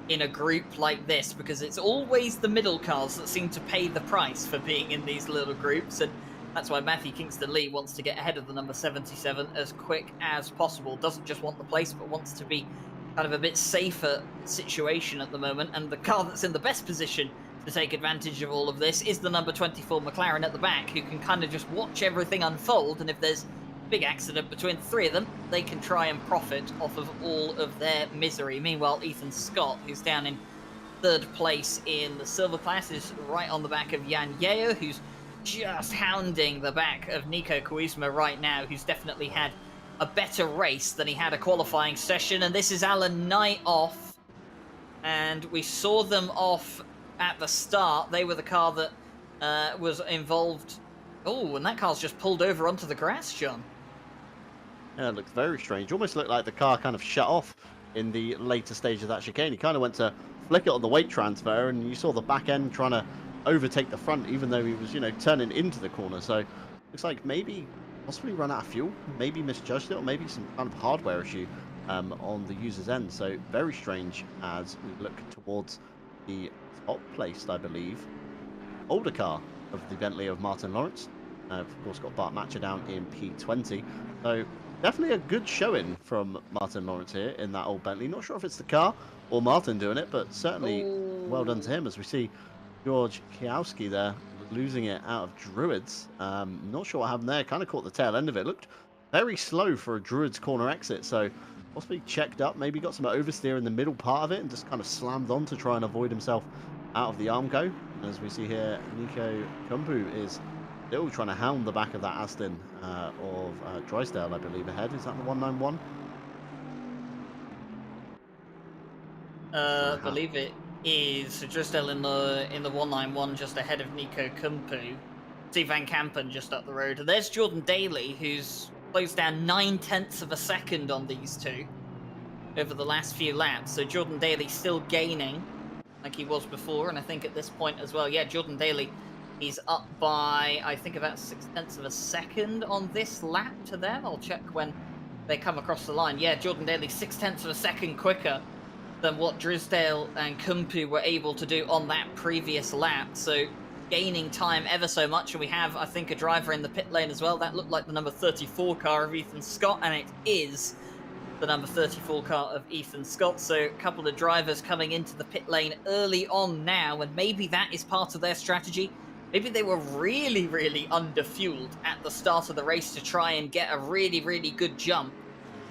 S1: in a group like this, because it's always the middle cars that seem to pay the price for being in these little groups, and that's why Matthew Kingston Lee wants to get ahead of the number 77 as quick as possible. Doesn't just want the place, but wants to be kind of a bit safer situation at the moment. And the car that's in the best position to take advantage of all of this is the number 24 McLaren at the back, who can kind of just watch everything unfold. And if there's a big accident between the three of them, they can try and profit off of all of their misery. Meanwhile, Ethan Scott, who's down in 3rd place in the silver class, is right on the back of Jan Yeo, who's just hounding the back of Nico Koizma right now, who's definitely had a better race than he had a qualifying session. And this is Alan Knight off, and we saw them off at the start. They were the car that was involved. Oh, and that car's just pulled over onto the grass, John.
S2: Yeah, it looked very strange. Almost looked like the car kind of shut off in the later stage of that chicane. He kind of went to flick it on the weight transfer, and you saw the back end trying to overtake the front, even though he was, turning into the corner. So looks like maybe possibly run out of fuel, maybe misjudged it, or maybe some kind of hardware issue on the user's end. So very strange as we look towards the top placed, I believe, older car of the Bentley of Martin Lawrence. Of course, got Bart Matcher down in P20. So definitely a good showing from Martin Lawrence here in that old Bentley. Not sure if it's the car or Martin doing it, but certainly well done to him as we see George Kiowski there losing it out of Druids. Not sure what happened there. Kind of caught the tail end of it. Looked very slow for a Druids corner exit. So possibly checked up, maybe got some oversteer in the middle part of it and just kind of slammed on to try and avoid himself out of the Armco. As we see here, Nico Kumbu is still trying to hound the back of that Aston of Drysdale, I believe, ahead. Is that the 191?
S1: I believe it is. So Drysdale in the 191, just ahead of Nico Kumpu. See Van Kampen just up the road. And there's Jordan Daly, who's closed down 9/10 of a second on these two over the last few laps. So Jordan Daly still gaining like he was before, and I think at this point as well, yeah, Jordan Daly, he's up by, I think, about 6/10 of a second on this lap to them. I'll check when they come across the line. Yeah, Jordan Daly 6/10 of a second quicker than what Drysdale and Kumpu were able to do on that previous lap. So gaining time ever so much. And we have, I think, a driver in the pit lane as well. That looked like the number 34 car of Ethan Scott, and it is the number 34 car of Ethan Scott. So a couple of drivers coming into the pit lane early on now, and maybe that is part of their strategy. Maybe they were really, really underfueled at the start of the race to try and get a really, really good jump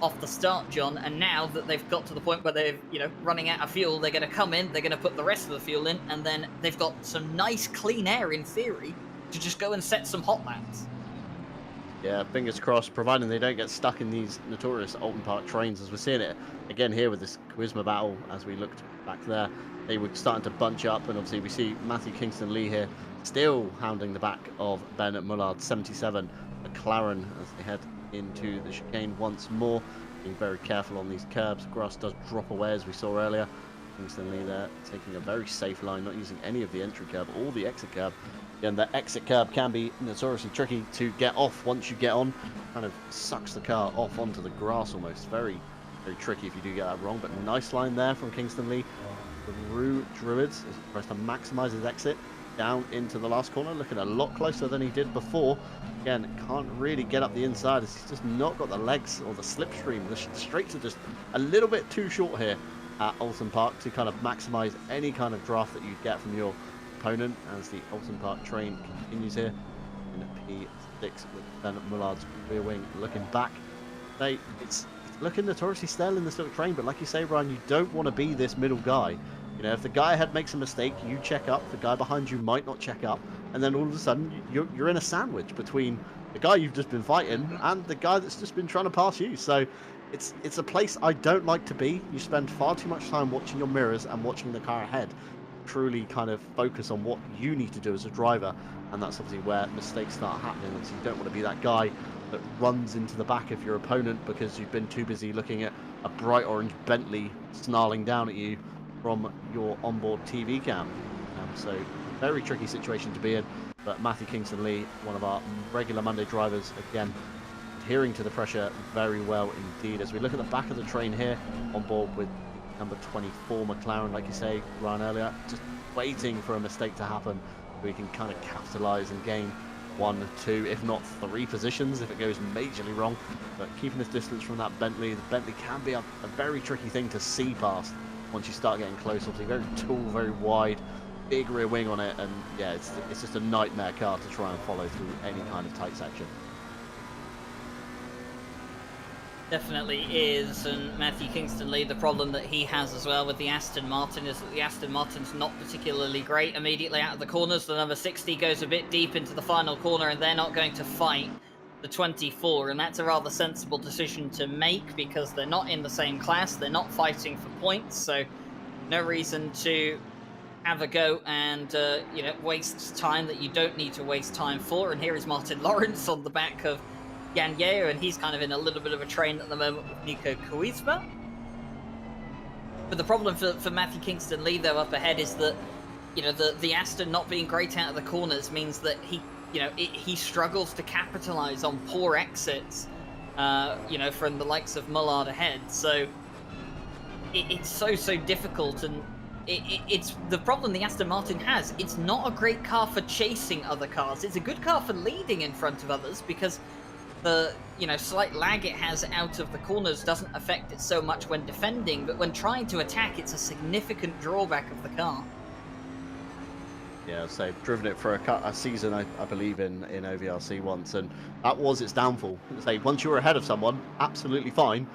S1: off the start, John. And now that they've got to the point where they're, running out of fuel, they're going to come in, they're going to put the rest of the fuel in, and then they've got some nice clean air in theory to just go and set some hot laps.
S2: Yeah, fingers crossed, providing they don't get stuck in these notorious Oulton Park trains, as we're seeing it again here with this Charisma battle. As we looked back there, they were starting to bunch up, and obviously we see Matthew Kingston-Lee here still hounding the back of Bennett Mullard, 77 McLaren, as they head into the chicane once more. Being very careful on these curbs. Grass does drop away, as we saw earlier. Kingston-Lee there taking a very safe line, not using any of the entry curb or the exit curb. And the exit curb can be notoriously tricky to get off once you get on. Kind of sucks the car off onto the grass almost. Very, very tricky if you do get that wrong. But nice line there from Kingston-Lee through Druids as he tries to maximise his exit down into the last corner. Looking a lot closer than he did before. Again, can't really get up the inside as he's just not got the legs or the slipstream. The straights are just a little bit too short here at Oulton Park to kind of maximise any kind of draft that you'd get from your opponent, as the Oulton Park train continues here in P6 with Bennett Mullard's rear wing looking back. It's looking notoriously stale in this little train, but like you say, Brian, you don't want to be this middle guy. If the guy ahead makes a mistake, you check up, the guy behind you might not check up, and then all of a sudden you're in a sandwich between the guy you've just been fighting and the guy that's just been trying to pass you. So it's a place I don't like to be. You spend far too much time watching your mirrors and watching the car ahead. Truly kind of focus on what you need to do as a driver, and that's obviously where mistakes start happening. Obviously you don't want to be that guy that runs into the back of your opponent because you've been too busy looking at a bright orange Bentley snarling down at you from your onboard TV cam. So very tricky situation to be in, but Matthew Kingston-Lee, one of our regular Monday drivers, again adhering to the pressure very well indeed. As we look at the back of the train here, on board with number 24 McLaren, like you say, Ryan, earlier, just waiting for a mistake to happen so we can kind of capitalise and gain 1, 2, if not 3 positions if it goes majorly wrong. But keeping this distance from that Bentley, the Bentley can be a very tricky thing to see past once you start getting close. Obviously very tall, very wide, big rear wing on it, and yeah, it's just a nightmare car to try and follow through any kind of tight section.
S1: Definitely is. And Matthew Kingston-Lee, the problem that he has as well with the Aston Martin is that the Aston Martin's not particularly great immediately out of the corners. The number 60 goes a bit deep into the final corner, and they're not going to fight the 24, and that's a rather sensible decision to make because they're not in the same class, they're not fighting for points, so no reason to have a go and waste time that you don't need to waste time for. And here is Martin Lawrence on the back of Jan Yeo, and he's kind of in a little bit of a train at the moment with Nico Kuizma. But the problem for Matthew Kingston Lee though up ahead is that, you know, the Aston not being great out of the corners means that he struggles to capitalize on poor exits, you know, from the likes of Mullard ahead. So it's so difficult, and it's the problem the Aston Martin has. It's not a great car for chasing other cars. It's a good car for leading in front of others because the, you know, slight lag it has out of the corners doesn't affect it so much when defending, but when trying to attack, it's a significant drawback of the car.
S2: Yeah, so driven it for a season, I believe, in OVRC once, and that was its downfall. Say, once you're ahead of someone, absolutely fine.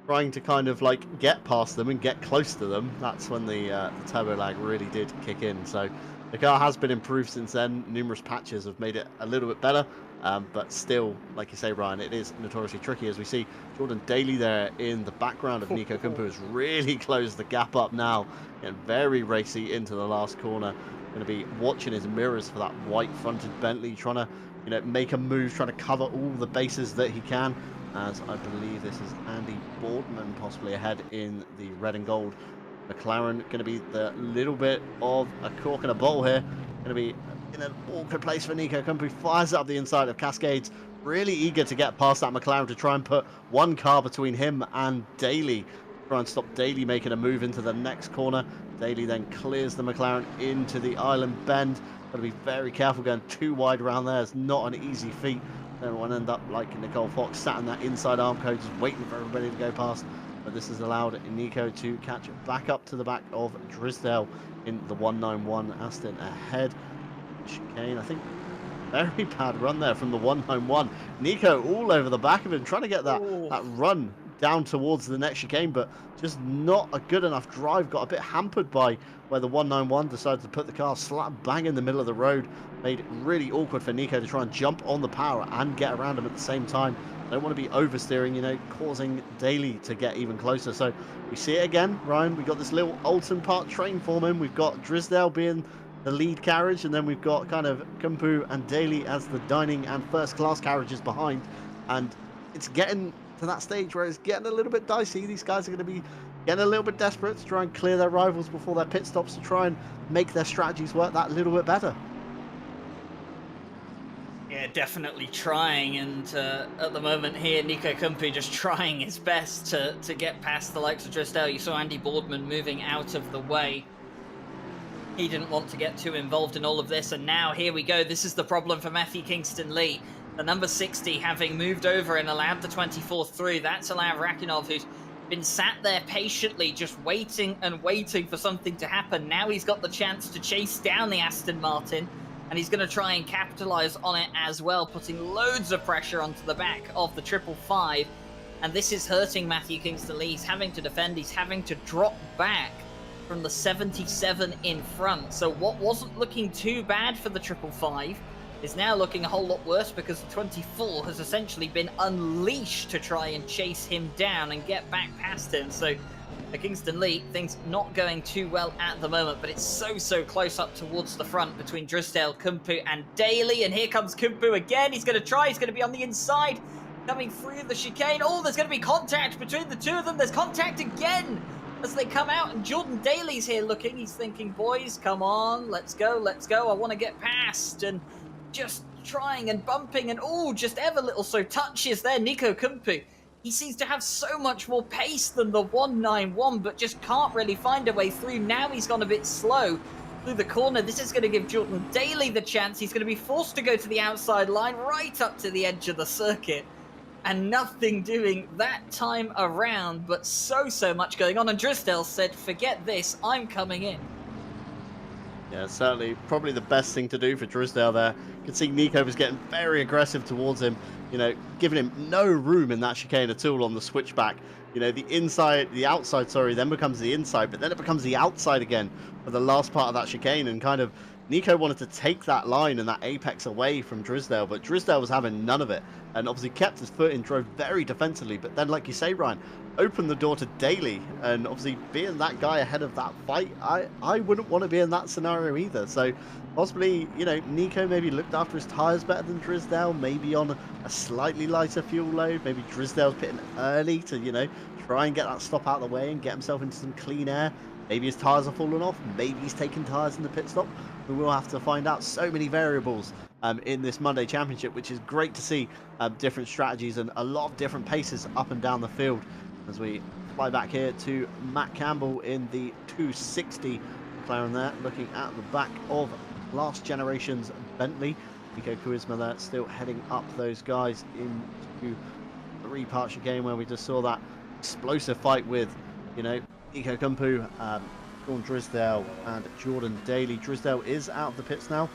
S2: Trying to kind of like get past them and get close to them, that's when the turbo lag really did kick in. So the car has been improved since then. Numerous patches have made it a little bit better, but still, like you say, Ryan, it is notoriously tricky. As we see Jordan Daly there in the background of Nico Kumpu has really closed the gap up now, and very racy into the last corner. Going to be watching his mirrors for that white fronted Bentley, trying to, you know, make a move, trying to cover all the bases that he can, as I believe this is Andy Boardman possibly ahead in the red and gold McLaren. Going to be the little bit of a cork in a bowl here. Going to be in an awkward place for Nico Kumpu. Fires up the inside of Cascades, really eager to get past that McLaren to try and put one car between him and Daly. Try and stop Daly making a move into the next corner. Daly then clears the McLaren into the island bend. Got to be very careful going too wide around there. It's not an easy feat. Everyone end up like Nicole Fox sat in that inside arm code, just waiting for everybody to go past. But this has allowed Nico to catch back up to the back of Drisdale in the 191. Aston ahead. Chicane, I think, very bad run there from the 191. Nico all over the back of him, trying to get that run down towards the next chicane, but just not a good enough drive. Got a bit hampered by where the 191 decided to put the car slap bang in the middle of the road. Made it really awkward for Nico to try and jump on the power and get around him at the same time. Don't want to be oversteering, you know, causing Daly to get even closer. So we see it again, Ryan. We've got this little Oulton Park train forming. We've got Drisdale being the lead carriage, and then we've got kind of Kumpu and Daly as the dining and first class carriages behind. And it's getting to that stage where it's getting a little bit dicey. These guys are going to be getting a little bit desperate to try and clear their rivals before their pit stops, to try and make their strategies work that little bit better.
S1: Yeah, definitely trying, and at the moment here, Nico Kumpu just trying his best to get past the likes of Drisdale. You saw Andy Boardman moving out of the way. He didn't want to get too involved in all of this, and now here we go. This is the problem for Matthew Kingston Lee. The number 60 having moved over and allowed the 24th through. That's allowed Rakhimov, who's been sat there patiently just waiting and waiting for something to happen. Now he's got the chance to chase down the Aston Martin, and he's going to try and capitalize on it as well, putting loads of pressure onto the back of the 555. And this is hurting Matthew Kingston Lee. He's having to defend. He's having to drop back from the 77 in front. So what wasn't looking too bad for the 555 is now looking a whole lot worse, because the 24 has essentially been unleashed to try and chase him down and get back past him. So for Kingston Lee, things not going too well at the moment, but it's so close up towards the front between Drisdale, Kumpu and Daly. And here comes Kumpu again. He's going to try. He's going to be on the inside, coming through the chicane. Oh, there's going to be contact between the two of them. There's contact again as they come out, and Jordan Daly's here looking. He's thinking, boys, come on, let's go. I want to get past. And just trying and bumping, and just ever little so touches there. Nico Kumpu, he seems to have so much more pace than the 191, but just can't really find a way through. Now he's gone a bit slow through the corner. This is going to give Jordan Daly the chance. He's going to be forced to go to the outside line, right up to the edge of the circuit, and nothing doing that time around, but so much going on. And Drisdale said, forget this, I'm coming in.
S2: Yeah, certainly probably the best thing to do for Drisdale there. You can see Nico was getting very aggressive towards him, you know, giving him no room in that chicane at all on the switchback. You know, the outside, sorry, then becomes the inside, but then it becomes the outside again for the last part of that chicane. And kind of Nico wanted to take that line and that apex away from Drisdale, but Drisdale was having none of it, and obviously kept his foot in, drove very defensively. But then, like you say, Ryan, opened the door to Daly, and obviously being that guy ahead of that fight, I wouldn't want to be in that scenario either. So possibly, you know, Nico maybe looked after his tyres better than Drisdale, maybe on a slightly lighter fuel load. Maybe Drisdale's pitting early to, you know, try and get that stop out of the way and get himself into some clean air. Maybe his tyres are falling off. Maybe he's taking tyres in the pit stop. We will have to find out. So many variables in this Monday Championship, which is great to see. Different strategies and a lot of different paces up and down the field as we fly back here to Matt Campbell in the 260 McLaren there, looking at the back of last generation's Bentley. Nico Kuizma there still heading up those guys into the reparts game where we just saw that explosive fight with, you know, Nico Kumpu, Sean Drysdale and Jordan Daly. Drysdale is out of the pits now,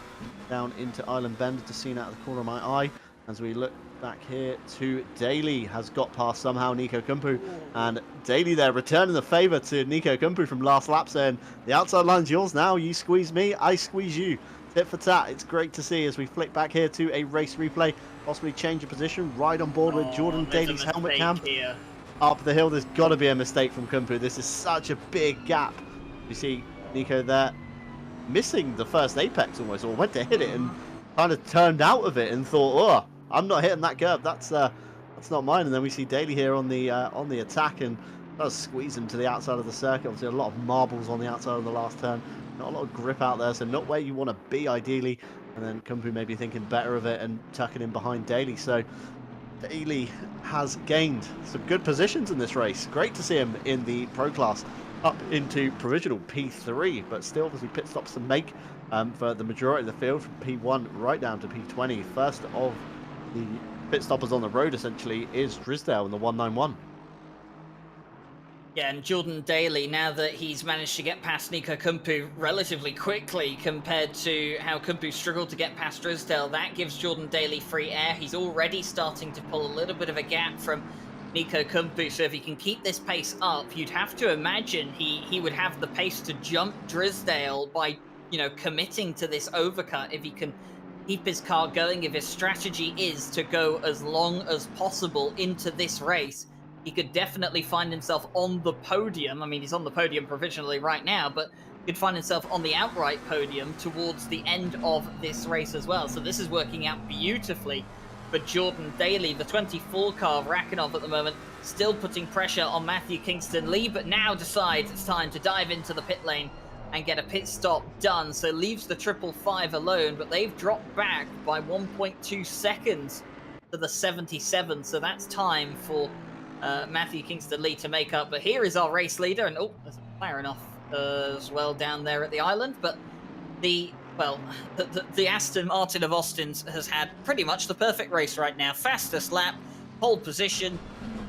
S2: down into Island Bend, just seen out of the corner of my eye. As we look back here to Daly, has got past somehow Nico Kumpu, and Daly there returning the favour to Nico Kumpu from last lap, saying the outside line's yours now, you squeeze me, I squeeze you. Tit for tat. It's great to see as we flick back here to a race replay, possibly change of position, right on board with Jordan Daly's helmet cam.
S1: Here.
S2: Up the hill, there's got to be a mistake from Kumpu. This is such a big gap. You see Nico there missing the first apex almost, or went to hit it and kind of turned out of it and thought, oh, I'm not hitting that curb. That's not mine. And then we see Daly here on the attack and does squeeze him to the outside of the circuit. Obviously, a lot of marbles on the outside of the last turn. Not a lot of grip out there, so not where you want to be ideally. And then Kumpu maybe thinking better of it and tucking in behind Daly. So Daly has gained some good positions in this race. Great to see him in the Pro Class up into provisional P3, but still obviously pit stops to make for the majority of the field from P1 right down to P20. First of the pit stoppers on the road essentially is Drysdale in the 191.
S1: Yeah, and Jordan Daly, now that he's managed to get past Nico Kumpu relatively quickly compared to how Kumpu struggled to get past Drysdale, that gives Jordan Daly free air. He's already starting to pull a little bit of a gap from Nico Kumpu, so if he can keep this pace up, you'd have to imagine he would have the pace to jump Drysdale by, you know, committing to this overcut if he can keep his car going. If his strategy is to go as long as possible into this race, he could definitely find himself on the podium. I mean, he's on the podium provisionally right now, but could find himself on the outright podium towards the end of this race as well. So this is working out beautifully for Jordan Daly. The 24 car, Rakanov at the moment, still putting pressure on Matthew Kingston Lee, but now decides it's time to dive into the pit lane and get a pit stop done. So leaves the 555 alone, but they've dropped back by 1.2 seconds to the 77. So that's time for Matthew Kingston Lee to make up. But here is our race leader, and oh, there's a McLaren off as well down there at the island. But the Aston Martin of Austin's has had pretty much the perfect race right now. Fastest lap, pole position,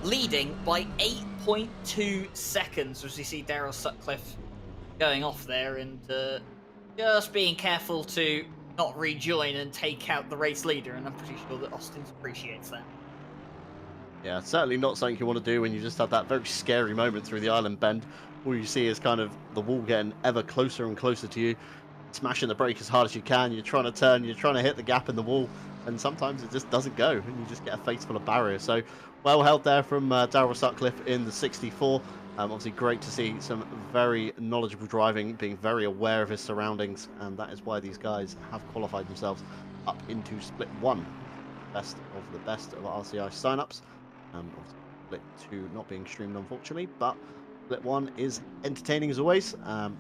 S1: leading by 8.2 seconds as you see Daryl Sutcliffe going off there and just being careful to not rejoin and take out the race leader, and I'm pretty sure that Austin appreciates that.
S2: Yeah, certainly not something you want to do when you just have that very scary moment through the island bend. All you see is kind of the wall getting ever closer and closer to you, smashing the brake as hard as you can. You're trying to turn, you're trying to hit the gap in the wall, and sometimes it just doesn't go, and you just get a face full of barriers. So well held there from Daryl Sutcliffe in the 64. Obviously great to see some very knowledgeable driving, being very aware of his surroundings, and that is why these guys have qualified themselves up into Split 1. Best of the best of RCI sign-ups. Split 2 not being streamed unfortunately, but Split 1 is entertaining as always.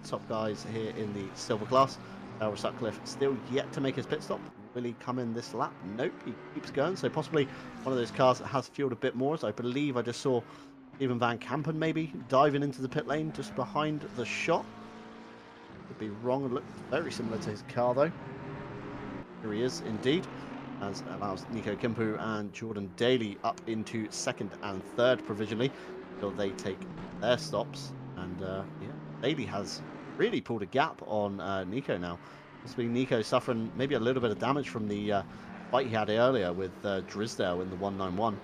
S2: Top guys here in the silver class. Daryl Sutcliffe still yet to make his pit stop. Will he come in this lap? Nope, he keeps going. So possibly one of those cars that has fueled a bit more. So I believe I just saw Steven Van Kampen maybe diving into the pit lane just behind the shot. Could be wrong. It looks very similar to his car though. Here he is indeed, as allows Nico Kumpu and Jordan Daly up into second and third provisionally until they take their stops. And yeah, Daly has really pulled a gap on Nico now. Must be Nico suffering maybe a little bit of damage from the fight he had earlier with Drysdale in the 191.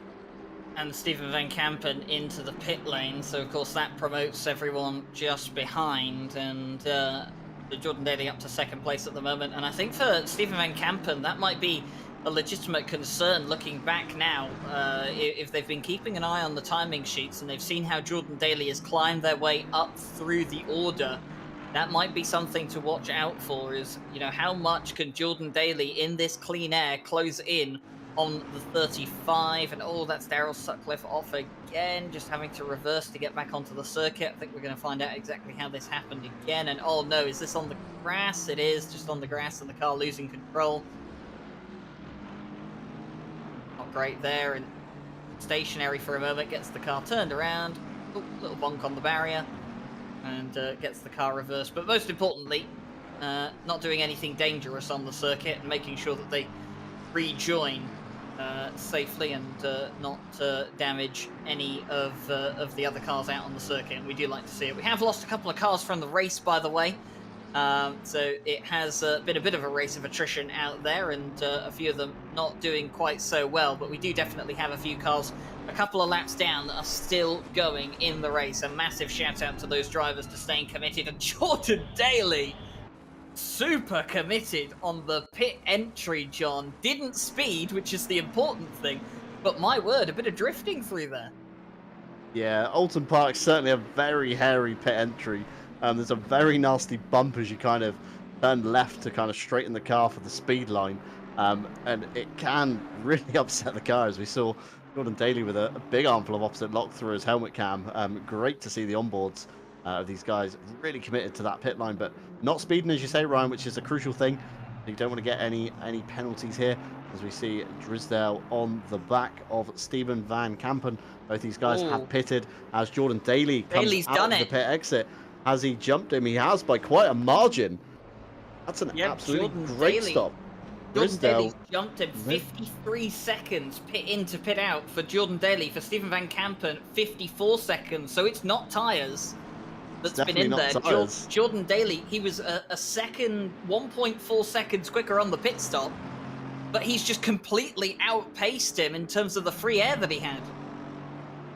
S1: And Steven Van Kampen into the pit lane, so of course that promotes everyone just behind, and Jordan Daly up to second place at the moment. And I think for Steven Van Kampen, that might be a legitimate concern looking back now. If they've been keeping an eye on the timing sheets and they've seen how Jordan Daly has climbed their way up through the order, that might be something to watch out for, is, you know, how much can Jordan Daly in this clean air close in on the 35, and oh, that's Daryl Sutcliffe off again, just having to reverse to get back onto the circuit. I think we're going to find out exactly how this happened again. And oh no, is this on the grass? It is just on the grass, and the car losing control. Not great there, and stationary for a moment, gets the car turned around. Oh, little bonk on the barrier, and gets the car reversed. But most importantly, not doing anything dangerous on the circuit and making sure that they rejoin safely and not damage any of the other cars out on the circuit. And we do like to see it. We have lost a couple of cars from the race, by the way. So it has been a bit of a race of attrition out there, and a few of them not doing quite so well. But we do definitely have a few cars a couple of laps down that are still going in the race. A massive shout out to those drivers for staying committed. And Jordan Daly, super committed on the pit entry, John. Didn't speed, which is the important thing, but my word, a bit of drifting through there.
S2: Yeah, Oulton Park's certainly a very hairy pit entry. There's a very nasty bump as you kind of turn left to kind of straighten the car for the speed line. And it can really upset the car, as we saw Jordan Daly with a big armful of opposite lock through his helmet cam. Great to see the onboards of these guys really committed to that pit line, but not speeding, as you say, Ryan, which is a crucial thing. You don't want to get any penalties here, as we see Drysdale on the back of Stephen Van Kampen. Both these guys have pitted as Jordan Daly comes out of the pit exit. Has he jumped him? He has, by quite a margin. That's an absolutely great stop.
S1: Jordan Daly jumped him 53 seconds pit in to pit out for Jordan Daly. For Stephen Van Kampen, 54 seconds. So it's not tyres that's been in there. Jordan Daly, he was a second, 1.4 seconds quicker on the pit stop, but he's just completely outpaced him in terms of the free air that he had.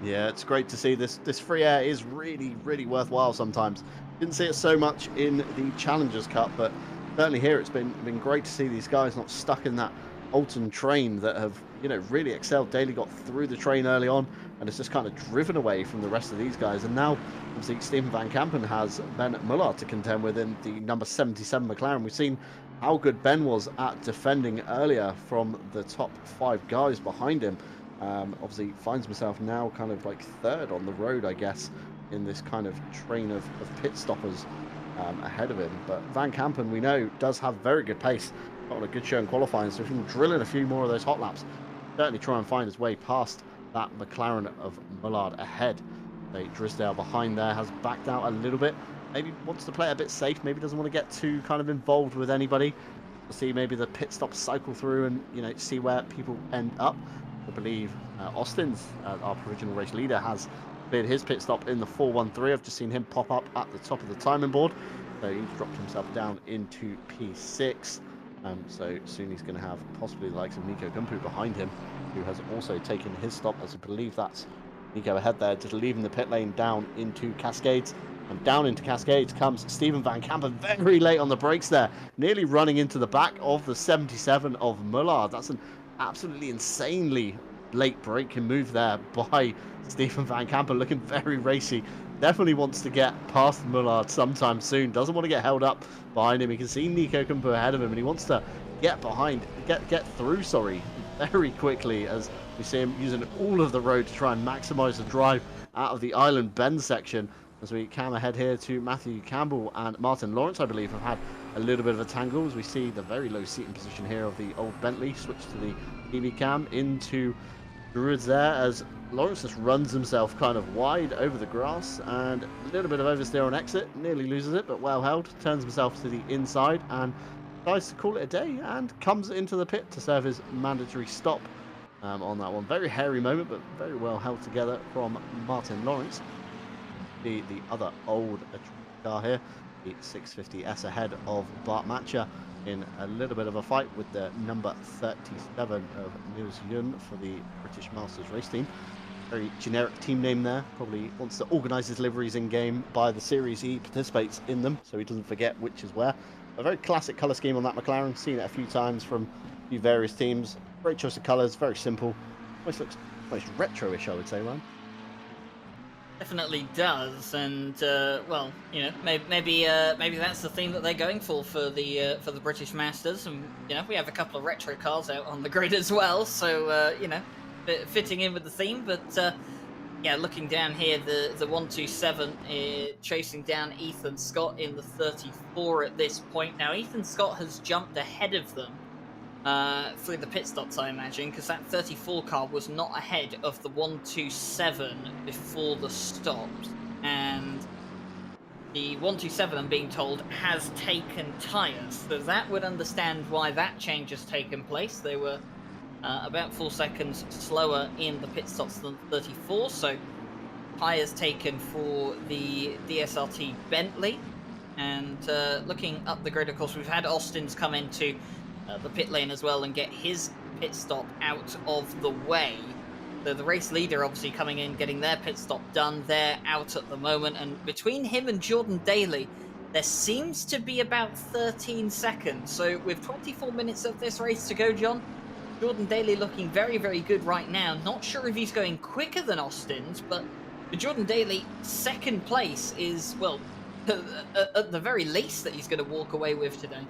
S2: Yeah, it's great to see this. This free air is really, really worthwhile sometimes. Didn't see it so much in the Challengers Cup, but certainly here it's been great to see these guys not stuck in that Oulton train that have, really excelled. Daly got through the train early on and it's just kind of driven away from the rest of these guys. And now, obviously, Stephen Van Kampen has Ben Mullard to contend with in the number 77 McLaren. We've seen how good Ben was at defending earlier from the top 5 guys behind him. Obviously finds himself now kind of like third on the road, I guess, in this kind of train of pit stoppers ahead of him. But Van Kampen, we know, does have very good pace. Got on a good show in qualifying, so if he can drill in a few more of those hot laps, certainly try and find his way past that McLaren of Mullard ahead. Drysdale behind there has backed out a little bit. Maybe wants to play a bit safe, maybe doesn't want to get too kind of involved with anybody. We'll see maybe the pit stop cycle through and, see where people end up. I believe Austin's, our original race leader, has cleared his pit stop in the 413. I've just seen him pop up at the top of the timing board. So he's dropped himself down into P6. So soon he's going to have possibly the likes of Nico Gumpu behind him, who has also taken his stop, as I believe that's Nico ahead there, just leaving the pit lane down into Cascades. And down into Cascades comes Stephen Van Kampen, very late on the brakes there, nearly running into the back of the 77 of Mullard. That's an absolutely insanely late braking move there by Stephen Van Kampen, looking very racy. Definitely wants to get past Mullard sometime soon. Doesn't want to get held up behind him. He can see Nico Gumpu ahead of him, and he wants to get through, very quickly, as we see him using all of the road to try and maximize the drive out of the Island Bend section. As we cam ahead here to Matthew Campbell and Martin Lawrence, I believe, have had a little bit of a tangle, as we see the very low seating position here of the old Bentley switch to the TV cam into Druids there, as Lawrence just runs himself kind of wide over the grass and a little bit of oversteer on exit, nearly loses it, but well held, turns himself to the inside and decides to call it a day and comes into the pit to serve his mandatory stop on that one. Very hairy moment, but very well held together from Martin Lawrence. The other old car here, the 650S ahead of Bart Matcher in a little bit of a fight with the number 37 of Niels Yun for the British Masters race team. Very generic team name there. Probably wants to organise his liveries in game by the series he participates in them, so he doesn't forget which is where. A very classic colour scheme on that McLaren. Seen it a few times from a few various teams. Great choice of colours, very simple. Almost looks retro-ish, I would say, Ryan.
S1: Definitely does, and well, you know, maybe that's the theme that they're going for the British Masters, and you know, we have a couple of retro cars out on the grid as well, so you know, fitting in with the theme. But yeah, looking down here, the 127 chasing down Ethan Scott in the 34 at this point. Now, Ethan Scott has jumped ahead of them through the pit stops, I imagine, because that 34 car was not ahead of the 127 before the stops. And the 127, I'm being told, has taken tyres. So that would understand why that change has taken place. They were about 4 seconds slower in the pit stops than 34. So tyres taken for the DSRT Bentley. And looking up the grid, of course, we've had Austin's come into the pit lane as well and get his pit stop out of the way. So the race leader obviously coming in, getting their pit stop done. They're out at the moment. And between him and Jordan Daly, there seems to be about 13 seconds. So with 24 minutes of this race to go, John, Jordan Daly looking very, very good right now. Not sure if he's going quicker than Austin's, but for Jordan Daly, second place is, well, at the very least that he's going to walk away with today.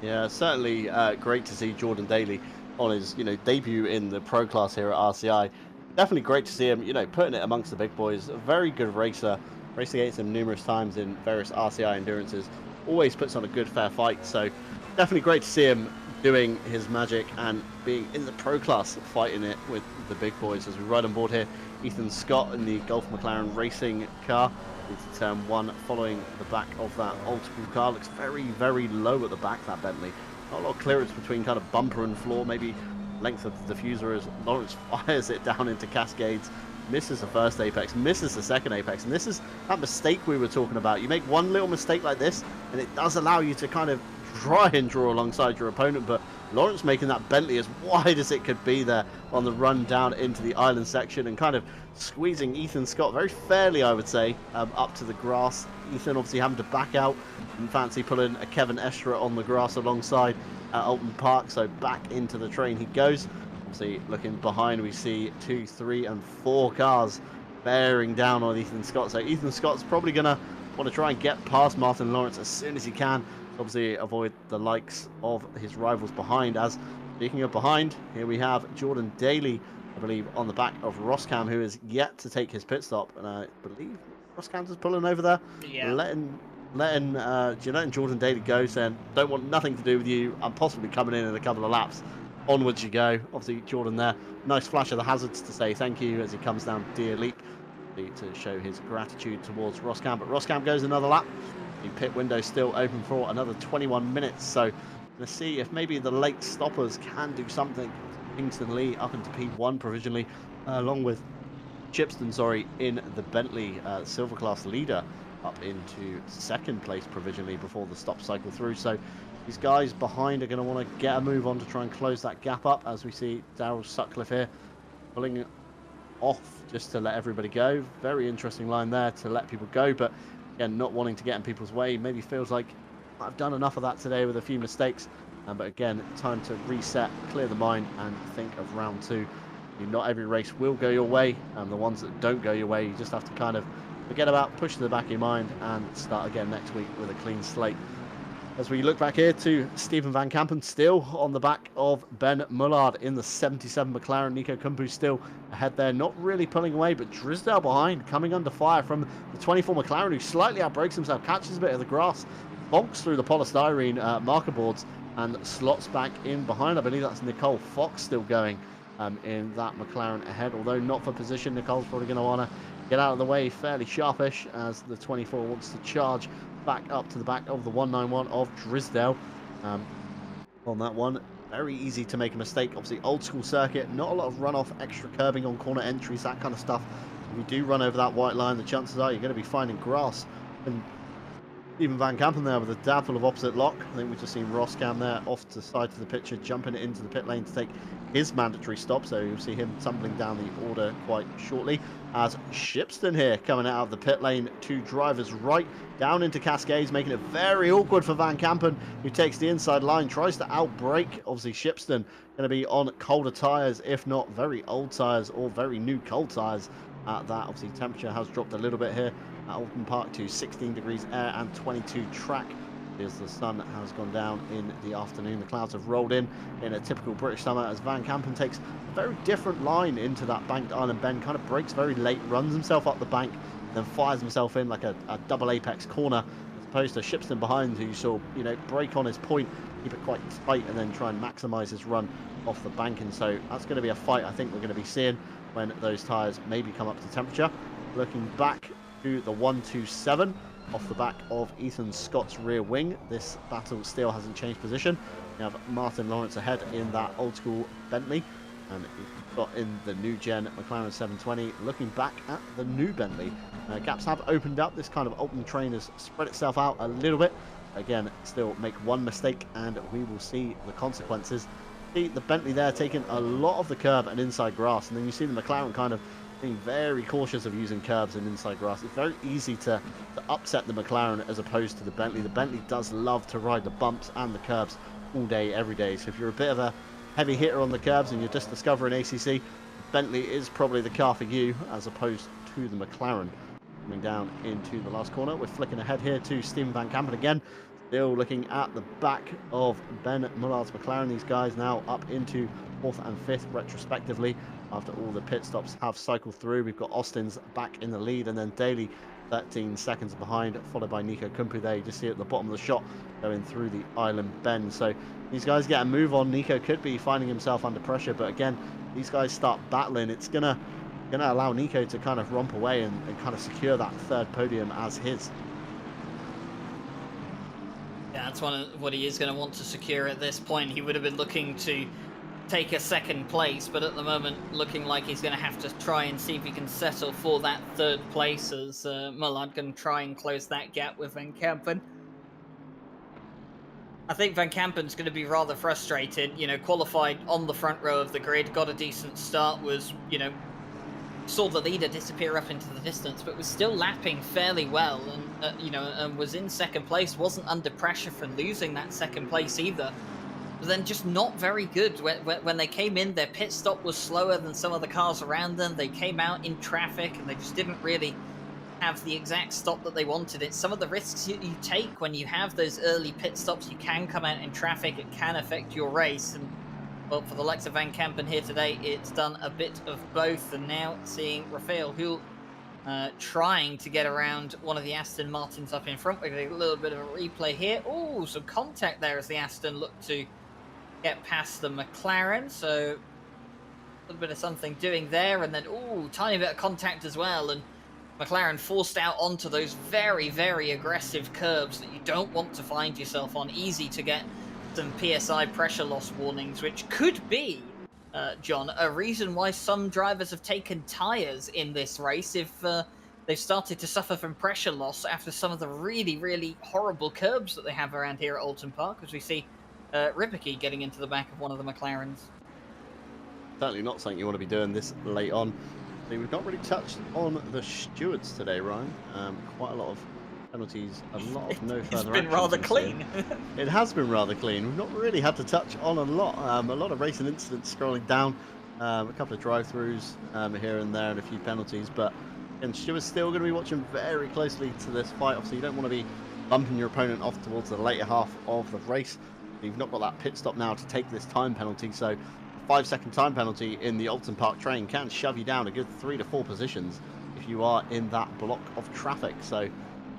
S2: Yeah, certainly great to see Jordan Daly on his, debut in the pro class here at RCI. Definitely great to see him, putting it amongst the big boys. A very good racer, raced against him numerous times in various RCI endurances. Always puts on a good, fair fight. So definitely great to see him doing his magic and being in the pro class, fighting it with the big boys. As we ride on board here, Ethan Scott in the Golf McLaren racing car into turn one, following the back of that old school car. Looks very, very low at the back, that Bentley. Not a lot of clearance between kind of bumper and floor, maybe length of the diffuser as Lawrence fires it down into Cascades. Misses the first apex, misses the second apex, and this is that mistake we were talking about. You make one little mistake like this, and it does allow you to kind of try and draw alongside your opponent, but Lawrence making that Bentley as wide as it could be there on the run down into the island section and kind of squeezing Ethan Scott very fairly, I would say, up to the grass. Ethan obviously having to back out and fancy pulling a Kevin Estra on the grass alongside Oulton Park, so back into the train he goes. Obviously looking behind, we see 2, 3 and 4 cars bearing down on Ethan Scott, so Ethan Scott's probably going to want to try and get past Martin Lawrence as soon as he can. Obviously avoid the likes of his rivals behind. As speaking of behind, here we have Jordan Daly, I believe, on the back of Roscam, who is yet to take his pit stop, and I believe Roscam's just pulling over there, letting Jordan Daly go, saying don't want nothing to do with you, I'm possibly coming in a couple of laps. Onwards you go. Obviously Jordan there, nice flash of the hazards to say thank you as he comes down Deer Leap to show his gratitude towards Roscam, but Roscam goes another lap. The pit window still open for another 21 minutes, so let's see if maybe the late stoppers can do something. Kingston Lee up into P1 provisionally, along with Chipston, in the Bentley Silver Class leader up into second place provisionally before the stop cycle through. So these guys behind are going to want to get a move on to try and close that gap up, as we see Daryl Sutcliffe here pulling off just to let everybody go. Very interesting line there to let people go, but again, not wanting to get in people's way. Maybe feels like I've done enough of that today with a few mistakes. But again, time to reset, clear the mind, and think of round two. Not every race will go your way, and the ones that don't go your way, you just have to kind of forget about, push to the back of your mind, and start again next week with a clean slate. As we look back here to Stephen Van Kampen, still on the back of Ben Mullard in the 77 McLaren. Nico Kumpu still ahead there, not really pulling away, but Drisdale behind, coming under fire from the 24 McLaren, who slightly outbreaks himself, catches a bit of the grass, bonks through the polystyrene marker boards, and slots back in behind. I believe that's Nicole Fox still going in that McLaren ahead, although not for position. Nicole's probably going to want to get out of the way fairly sharpish as the 24 wants to charge back up to the back of the 191 of Drisdale. On that one, very easy to make a mistake. Obviously, old school circuit, not a lot of runoff, extra curbing on corner entries, that kind of stuff. If you do run over that white line, the chances are you're going to be finding grass. And even Van Kampen there with a dab full of opposite lock. I think we've just seen Roscam there off to the side of the picture, jumping it into the pit lane to take his mandatory stop. So you'll see him tumbling down the order quite shortly. As Shipston here coming out of the pit lane to drivers right, down into Cascades, making it very awkward for Van Kampen, who takes the inside line, tries to outbrake. Obviously Shipston going to be on colder tyres, if not very old tyres or very new cold tyres. at that. Obviously, temperature has dropped a little bit here at Oulton Park to 16 degrees air and 22 track, as the sun has gone down in the afternoon. The clouds have rolled in a typical British summer, as Van Kampen takes a very different line into that banked island bend, kind of brakes very late, runs himself up the bank, then fires himself in like a double apex corner, as opposed to Shipston behind, who you saw, you know, break on his point, keep it quite tight, and then try and maximise his run off the banking. So that's going to be a fight I think we're going to be seeing when those tyres maybe come up to temperature. Looking back to the 127 off the back of Ethan Scott's rear wing, this battle still hasn't changed position. You have Martin Lawrence ahead in that old school Bentley, and you've got in the new gen McLaren 720. Looking back at the new Bentley, gaps have opened up. This kind of Oulton train has spread itself out a little bit. Again, still make one mistake and we will see the consequences. See the Bentley there taking a lot of the curb and inside grass, and then you see the McLaren kind of being very cautious of using curbs and inside grass. It's very easy to upset the McLaren as opposed to the Bentley. The Bentley does love to ride the bumps and the curbs all day, every day. So if you're a bit of a heavy hitter on the curbs and you're just discovering ACC, Bentley is probably the car for you as opposed to the McLaren. Coming down into the last corner, we're flicking ahead here to Steven Van Kampen again. Still looking at the back of Ben Mullard's McLaren. These guys now up into 4th and 5th retrospectively after all the pit stops have cycled through. We've got Austin's back in the lead, and then Daly 13 seconds behind, followed by Nico Kumpu there. You just see at the bottom of the shot going through the island bend. So these guys get a move on. Nico could be finding himself under pressure, but again, these guys start battling. It's gonna allow Nico to kind of romp away and kind of secure that third podium as his.
S1: Yeah, that's what he is going to want to secure at this point. He would have been looking to take a second place, but at the moment looking like he's going to have to try and see if he can settle for that third place, as Mullard can try and close that gap with Van Kampen. I think Van Kampen's going to be rather frustrated. You know, qualified on the front row of the grid, got a decent start, was, you know, saw the leader disappear up into the distance, but was still lapping fairly well, and you know, and was in second place. Wasn't under pressure for losing that second place either. But then just not very good when they came in. Their pit stop was slower than some of the cars around them. They came out in traffic, and they just didn't really have the exact stop that they wanted. It's some of the risks you take when you have those early pit stops. You can come out in traffic. It can affect your race, and well, for the likes of Van Kampen here today, it's done a bit of both. And now seeing Rafael Hul trying to get around one of the Aston Martins up in front. We're going to get a little bit of a replay here. Oh, some contact there as the Aston looked to get past the McLaren. So a little bit of something doing there. And then, oh, tiny bit of contact as well. And McLaren forced out onto those very, very aggressive curbs that you don't want to find yourself on. Easy to get some PSI pressure loss warnings, which could be, John, a reason why some drivers have taken tyres in this race if they've started to suffer from pressure loss after some of the really, really horrible curbs that they have around here at Oulton Park, as we see Ripke getting into the back of one of the McLarens.
S2: Certainly not something you want to be doing this late on. We've not really touched on the stewards today, Ryan. Quite a lot of penalties, a lot of no further.
S1: It's been rather clean.
S2: It has been rather clean. We've not really had to touch on a lot of racing incidents scrolling down, a couple of drive-throughs here and there, and a few penalties. But again, Stewart's still going to be watching very closely to this fight. Obviously, you don't want to be bumping your opponent off towards the later half of the race. You've not got that pit stop now to take this time penalty, so a 5-second time penalty in the Oulton Park train can shove you down a good 3 to 4 positions if you are in that block of traffic. So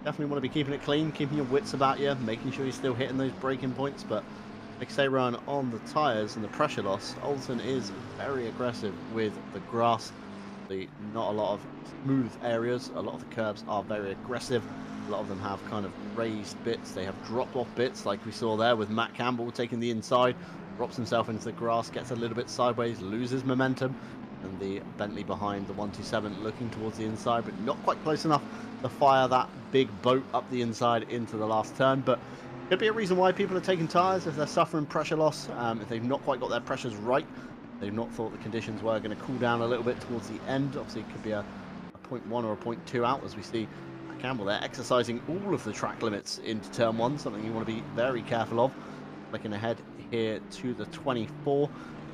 S2: definitely want to be keeping it clean, keeping your wits about you, making sure you're still hitting those braking points. But like I say, Ryan, on the tyres and the pressure loss, Oulton is very aggressive with the grass. Not a lot of smooth areas. A lot of the curbs are very aggressive. A lot of them have kind of raised bits. They have dropped off bits, like we saw there with Matt Campbell taking the inside, drops himself into the grass, gets a little bit sideways, loses momentum. And the Bentley behind the 127 looking towards the inside, but not quite close enough to fire that big boat up the inside into the last turn. But could be a reason why people are taking tyres if they're suffering pressure loss, if they've not quite got their pressures right. They've not thought the conditions were going to cool down a little bit towards the end. Obviously, it could be a 0.1 or a 0.2 out, as we see Campbell there exercising all of the track limits into turn 1, something you want to be very careful of. Looking ahead here to the 24.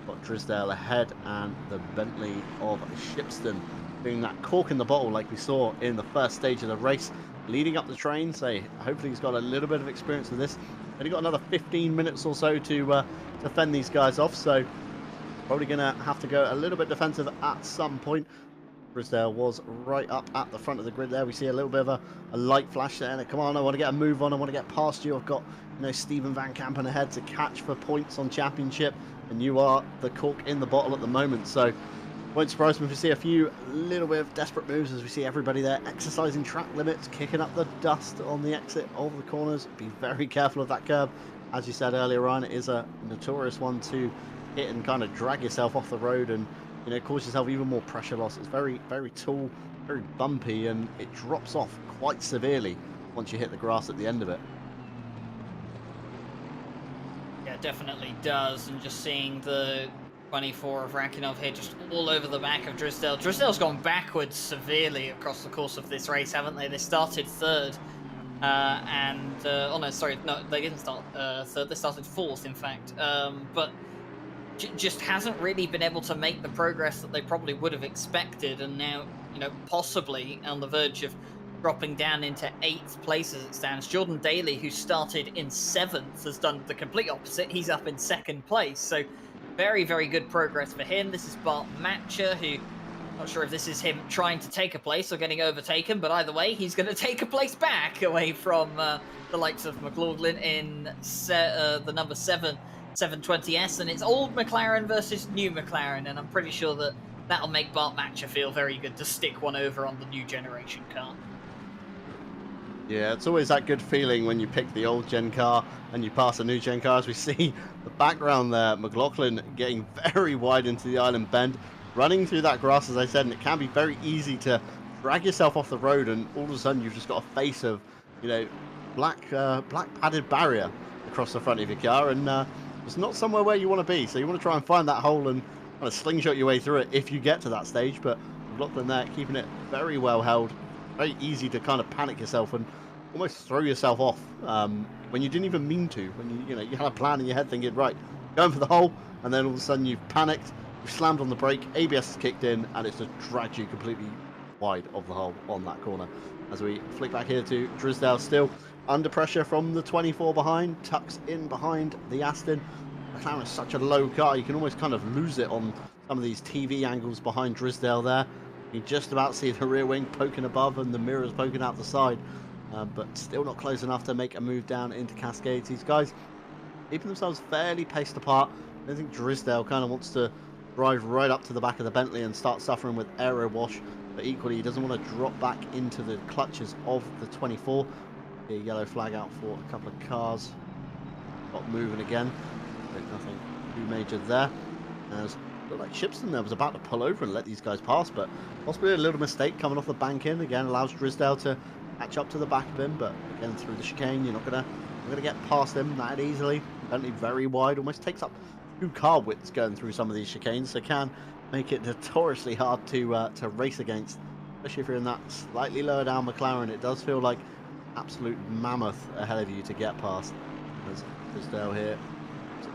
S2: Got Drisdale ahead and the Bentley of Shipston doing that cork in the bottle like we saw in the first stage of the race, leading up the train. So hopefully he's got a little bit of experience with this. Only got another 15 minutes or so to fend these guys off. So probably going to have to go a little bit defensive at some point. Drysdale was right up at the front of the grid there. We see a little bit of a light flash there. And come on, I want to get a move on. I want to get past you. I've got, Stephen Van Kampen ahead to catch for points on championship. And you are the cork in the bottle at the moment. So won't surprise me if we see a few little bit of desperate moves as we see everybody there exercising track limits, kicking up the dust on the exit of the corners. Be very careful of that curb. As you said earlier on, it is a notorious one to hit and kind of drag yourself off the road and cause yourself even more pressure loss. It's very, very tall, very bumpy, and it drops off quite severely once you hit the grass at the end of it.
S1: Yeah, definitely does. And just seeing the 24 of Rakhimov here just all over the back of Drysdale. Drysdale's gone backwards severely across the course of this race, haven't they? They started third. Oh no, sorry, no, they didn't start third. They started fourth, in fact. But just hasn't really been able to make the progress that they probably would have expected, and now possibly on the verge of dropping down into 8th place as it stands. Jordan Daly, who started in 7th, has done the complete opposite. He's up in 2nd place, so very, very good progress for him. This is Bart Matcher, who, not sure if this is him trying to take a place or getting overtaken, but either way, he's going to take a place back away from the likes of McLaughlin in the number 7 720S, and it's old McLaren versus new McLaren, and I'm pretty sure that that'll make Bart Matcher feel very good to stick one over on the new generation car.
S2: Yeah, it's always that good feeling when you pick the old gen car and you pass a new gen car. As we see the background there, McLaughlin getting very wide into the island bend, running through that grass, as I said, and it can be very easy to drag yourself off the road, and all of a sudden you've just got a face of, black padded barrier across the front of your car, and it's not somewhere where you want to be. So you want to try and find that hole and kind of slingshot your way through it if you get to that stage. But McLaughlin there keeping it very well held. Very easy to kind of panic yourself and almost throw yourself off when you didn't even mean to. When you had a plan in your head thinking, right, going for the hole, and then all of a sudden you've panicked, you've slammed on the brake, ABS has kicked in, and it's just dragged you completely wide of the hole on that corner. As we flick back here to Drysdale, still under pressure from the 24 behind, tucks in behind the Aston. McLaren is such a low car, you can almost kind of lose it on some of these TV angles behind Drysdale there. You just about see the rear wing poking above and the mirrors poking out the side, but still not close enough to make a move down into Cascades. These guys keeping themselves fairly paced apart. I think Drysdale kind of wants to drive right up to the back of the Bentley and start suffering with aero wash, but equally he doesn't want to drop back into the clutches of the 24. A yellow flag out for a couple of cars. Got moving again. Nothing too major there. As looked like Shipston there was about to pull over and let these guys pass, but possibly a little mistake coming off the bank in. Again, allows Drysdale to catch up to the back of him, but again through the chicane, you're not gonna get past him that easily. Bentley very wide, almost takes up 2 car widths going through some of these chicanes, so can make it notoriously hard to race against, especially if you're in that slightly lower down McLaren. It does feel like absolute mammoth ahead of you to get past. As Drysdale here,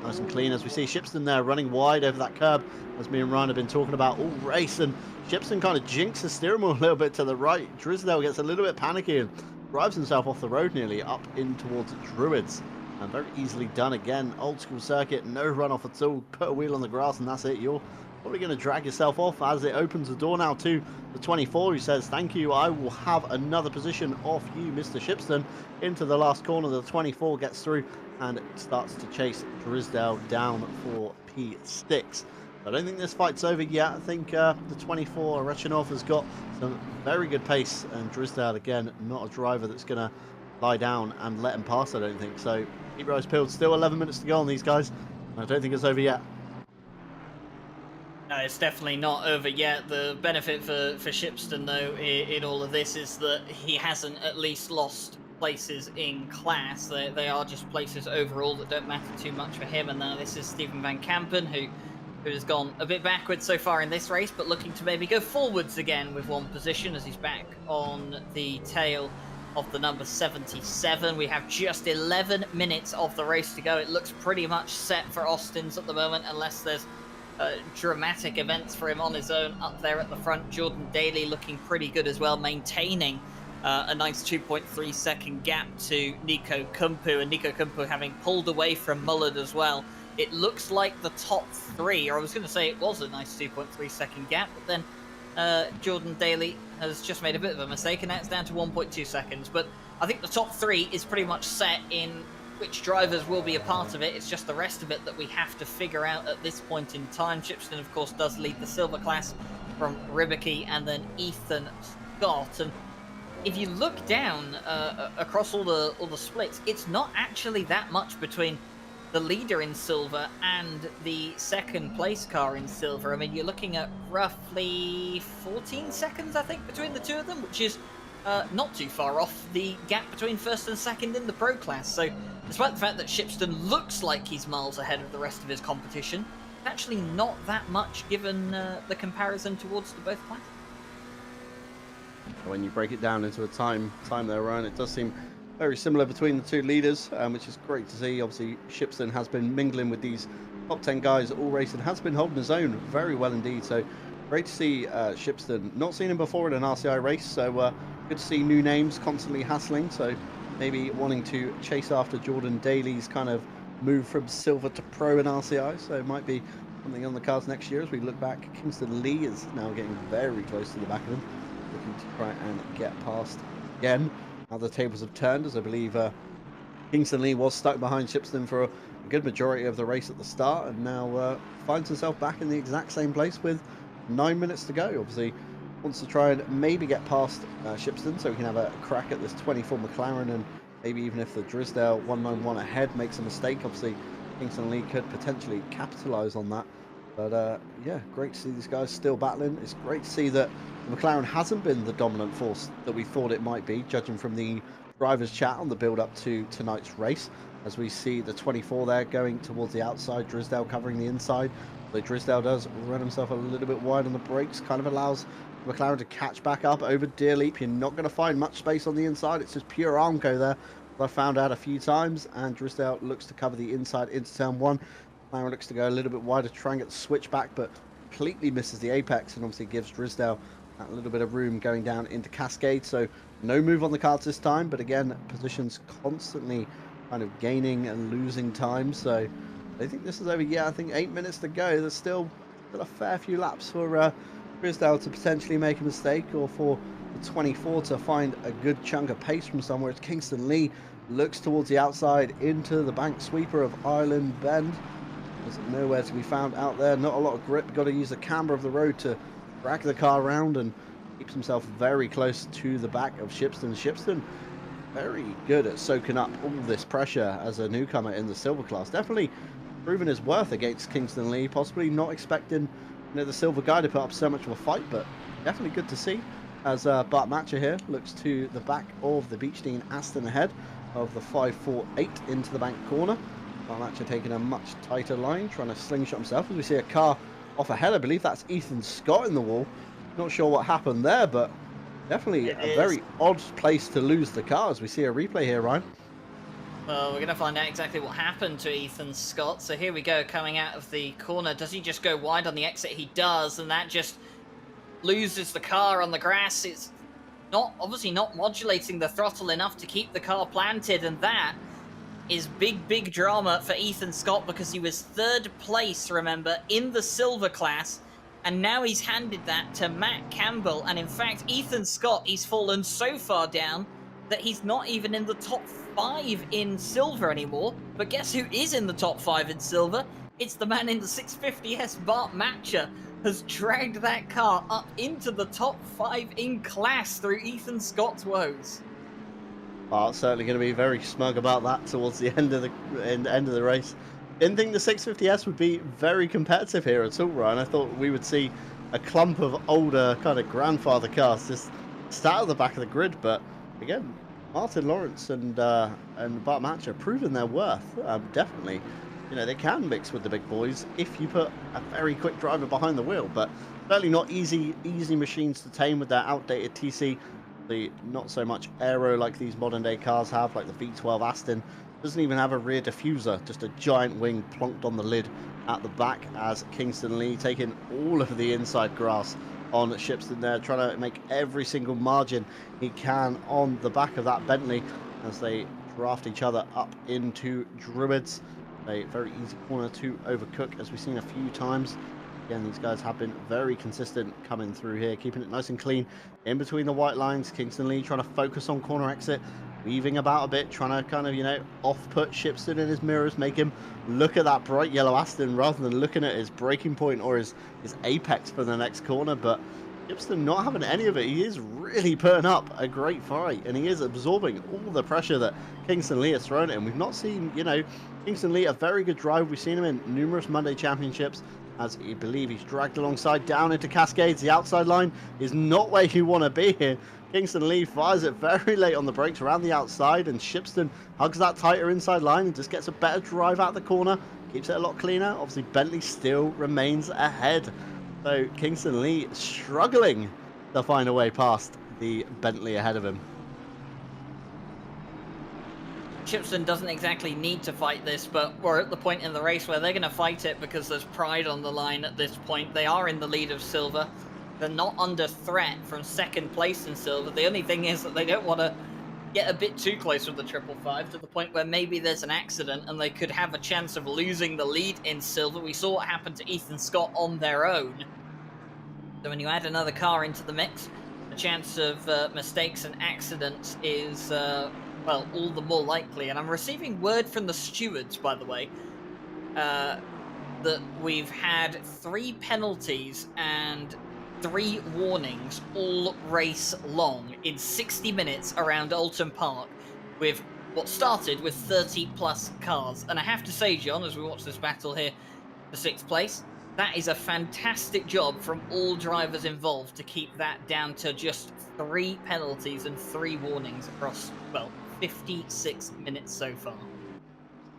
S2: nice and clean, as we see Shipston there running wide over that curb, as me and Ryan have been talking about all race, and Shipston kind of jinks the steering wheel a little bit to the right. Drysdale gets a little bit panicky and drives himself off the road nearly up in towards Druids, and very easily done again. Old school circuit, no runoff at all, put a wheel on the grass and that's it. You're probably going to drag yourself off as it opens the door now to the 24, who says, thank you, I will have another position off you, Mr. Shipston. Into the last corner, the 24 gets through and starts to chase Drysdale down for P6. I don't think this fight's over yet. I think the 24, Rechinov, has got some very good pace, and Drysdale, again, not a driver that's going to lie down and let him pass, I don't think. So keep your eyes peeled. Still 11 minutes to go on these guys. I don't think it's over yet.
S1: No, it's definitely not over yet. The benefit for Shipston, though, in all of this is that he hasn't at least lost places in class. They are just places overall that don't matter too much for him. And now this is Stephen Van Kampen, who has gone a bit backwards so far in this race, but looking to maybe go forwards again with one position as he's back on the tail of the number 77. We have just 11 minutes of the race to go. It looks pretty much set for Austin's at the moment, unless there's dramatic events for him on his own up there at the front. Jordan Daly looking pretty good as well, maintaining a nice 2.3 second gap to Nico Kumpu, and Nico Kumpu having pulled away from Mullard as well. It looks like the top three, or I was going to say it was a nice 2.3 second gap, but then Jordan Daly has just made a bit of a mistake, and now it's down to 1.2 seconds. But I think the top three is pretty much set in which drivers will be a part of it. It's just the rest of it that we have to figure out at this point in time. Shipston, of course, does lead the silver class from Ribicki and then Ethan Scott. And if you look down across all the splits, it's not actually that much between the leader in silver and the second place car in silver. I mean, you're looking at roughly 14 seconds, I think, between the two of them, which is not too far off the gap between first and second in the pro class. So despite the fact that Shipston looks like he's miles ahead of the rest of his competition, it's actually not that much given the comparison towards the both classes.
S2: When you break it down into a time there, Ryan, it does seem very similar between the two leaders, which is great to see. Obviously, Shipston has been mingling with these top 10 guys all race and has been holding his own very well indeed. So great to see Shipston. Not seen him before in an RCI race, so good to see new names constantly hassling. So maybe wanting to chase after Jordan Daly's kind of move from silver to pro in RCI. So it might be something on the cards next year as we look back. Kingston Lee is now getting very close to the back of him, looking to try and get past again. Now the tables have turned, as I believe Kingston Lee was stuck behind Shipston for a good majority of the race at the start, and now finds himself back in the exact same place with 9 minutes to go. Obviously wants to try and maybe get past Shipston so we can have a crack at this 24 McLaren, and maybe even if the Drisdale 191 ahead makes a mistake, obviously Kingston Lee could potentially capitalise on that. But yeah, great to see these guys still battling. It's great to see that the McLaren hasn't been the dominant force that we thought it might be, judging from the drivers' chat on the build-up to tonight's race. As we see the 24 there going towards the outside, Drisdale covering the inside. So Drisdale does run himself a little bit wide on the brakes, kind of allows McLaren to catch back up over Deer Leap. You're not going to find much space on the inside. It's just pure Armco there, as I found out a few times. And Drisdale looks to cover the inside into turn one. McLaren looks to go a little bit wider to try and get the switch back, but completely misses the apex, and obviously gives Drisdale that little bit of room going down into Cascade. So no move on the cards this time, but again, positions constantly kind of gaining and losing time. So I think this is over. Yeah, I think 8 minutes to go. There's still a fair few laps for Drisdale to potentially make a mistake, or for the 24 to find a good chunk of pace from somewhere. It's Kingston Lee looks towards the outside into the bank sweeper of Island Bend. There's nowhere to be found out there. Not a lot of grip. Got to use the camber of the road to drag the car around, and keeps himself very close to the back of Shipston. Shipston very good at soaking up all this pressure as a newcomer in the silver class. Definitely proven his worth against Kingston Lee. Possibly not expecting the silver guy to put up so much of a fight, but definitely good to see as Bart Matcher here looks to the back of the Beechstein Aston ahead of the 548 into the bank corner. Bart Matcher taking a much tighter line, trying to slingshot himself as we see a car off ahead. I believe that's Ethan Scott in the wall. Not sure what happened there, but definitely a very odd place to lose the car as we see a replay here, Ryan.
S1: Well, we're going to find out exactly what happened to Ethan Scott. So here we go, coming out of the corner. Does he just go wide on the exit? He does, and that just loses the car on the grass. It's obviously not modulating the throttle enough to keep the car planted, and that is big drama for Ethan Scott, because he was third place, remember, in the silver class, and now he's handed that to Matt Campbell. And in fact, Ethan Scott, he's fallen so far down that he's not even in the top 5 in silver anymore. But guess who is in the top 5 in silver? It's the man in the 650S, Bart Matcher, has dragged that car up into the top 5 in class through Ethan Scott's woes.
S2: Bart's certainly going to be very smug about that towards the end of the race. Didn't think the 650S would be very competitive here at all, Ryan. I thought we would see a clump of older kind of grandfather cars just start at the back of the grid, but again, Martin Lawrence and Bart Matcher proving their worth. Definitely, they can mix with the big boys if you put a very quick driver behind the wheel, but certainly not easy machines to tame with their outdated TC. Not so much aero like these modern day cars have, like the V12 Aston. Doesn't even have a rear diffuser, just a giant wing plonked on the lid at the back as Kingston Lee taking all of the inside grass on Shipston there, trying to make every single margin he can on the back of that Bentley as they draft each other up into Druids. A very easy corner to overcook, as we've seen a few times. Again, these guys have been very consistent coming through here, keeping it nice and clean in between the white lines. Kingston Lee trying to focus on corner exit, weaving about a bit, trying to kind of, off-put Shipston in his mirrors, make him look at that bright yellow Aston rather than looking at his braking point or his apex for the next corner. But Shipston not having any of it. He is really putting up a great fight, and he is absorbing all the pressure that Kingston Lee has thrown at him. We've not seen, Kingston Lee a very good driver. We've seen him in numerous Monday championships, as you believe he's dragged alongside down into Cascades. The outside line is not where you want to be here. Kingston Lee fires it very late on the brakes around the outside, and Shipston hugs that tighter inside line and just gets a better drive out the corner, keeps it a lot cleaner. Obviously, Bentley still remains ahead. So Kingston Lee struggling to find a way past the Bentley ahead of him.
S1: Shipston doesn't exactly need to fight this, but we're at the point in the race where they're going to fight it because there's pride on the line at this point. They are in the lead of silver. They're not under threat from second place in silver. The only thing is that they don't want to get a bit too close with the 555 to the point where maybe there's an accident and they could have a chance of losing the lead in silver. We saw what happened to Ethan Scott on their own. So when you add another car into the mix, the chance of mistakes and accidents is well, all the more likely. And I'm receiving word from the stewards, by the way, that we've had 3 penalties and 3 warnings all race long in 60 minutes around Oulton Park, with what started with 30 plus cars. And I have to say, John, as we watch this battle here for 6th place, that is a fantastic job from all drivers involved to keep that down to just 3 penalties and 3 warnings across, well, 56 minutes so far.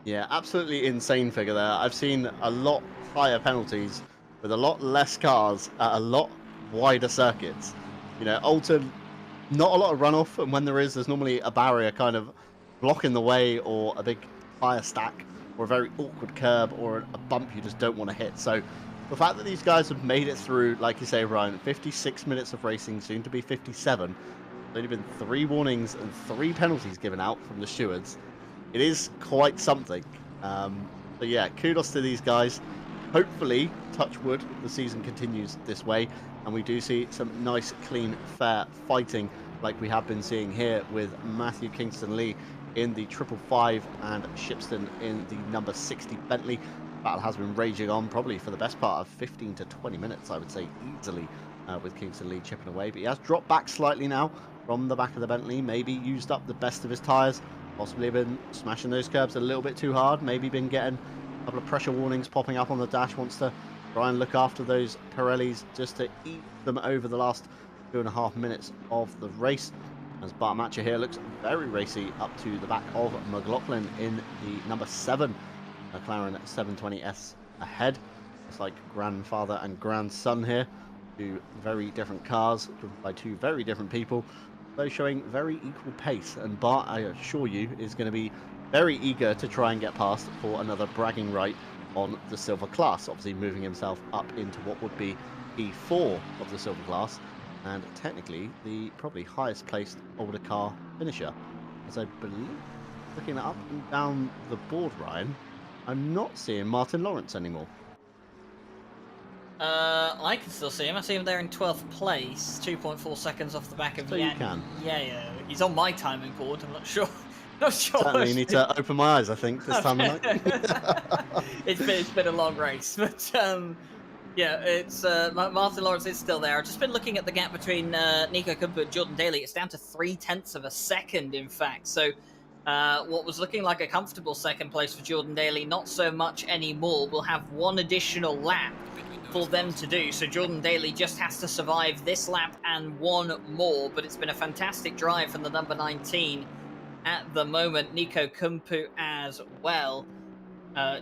S2: Yeah, absolutely insane figure there. I've seen a lot higher penalties with a lot less cars at a lot wider circuits. Oulton, not a lot of runoff, and when there is, there's normally a barrier kind of blocking the way, or a big tyre stack, or a very awkward curb, or a bump you just don't want to hit. So the fact that these guys have made it through, like you say, Ryan, 56 minutes of racing, soon to be 57, there's only been 3 warnings and 3 penalties given out from the stewards. It is quite something. So yeah, kudos to these guys. Hopefully, touch wood, the season continues this way, and we do see some nice, clean, fair fighting like we have been seeing here with Matthew Kingston Lee in the 555 and Shipston in the number 60 Bentley. Battle has been raging on probably for the best part of 15 to 20 minutes, I would say, easily, with Kingston Lee chipping away. But he has dropped back slightly now from the back of the Bentley, maybe used up the best of his tyres, possibly been smashing those curbs a little bit too hard, maybe been getting a couple of pressure warnings popping up on the dash, wants to try and look after those Pirellis just to eat them over the last 2.5 minutes of the race. As Bart Matcher here looks very racy up to the back of McLaughlin in the number 7 McLaren 720S ahead. It's like grandfather and grandson here, 2 very different cars driven by 2 very different people, though showing very equal pace. And Bart, I assure you, is going to be very eager to try and get past for another bragging right on the silver class, obviously moving himself up into what would be P4 of the silver class, and technically the probably highest placed older car finisher. As I believe, looking up and down the board, Ryan, I'm not seeing Martin Lawrence anymore.
S1: I can still see him. I see him there in 12th place, 2.4 seconds off the back of
S2: So you can.
S1: Yeah. He's on my timing board. I'm not sure. Not sure.
S2: Certainly need to open my eyes, I think, this time of night.
S1: It's been a long race, but yeah, it's Martin Lawrence is still there. I've just been looking at the gap between Nico Kumpu and Jordan Daly. It's down to 0.3 of a second, in fact. So what was looking like a comfortable second place for Jordan Daly, not so much anymore. We'll have 1 additional lap for them to do. So Jordan Daly just has to survive this lap and 1 more. But it's been a fantastic drive from the number 19 at the moment. Nico Kumpu as well,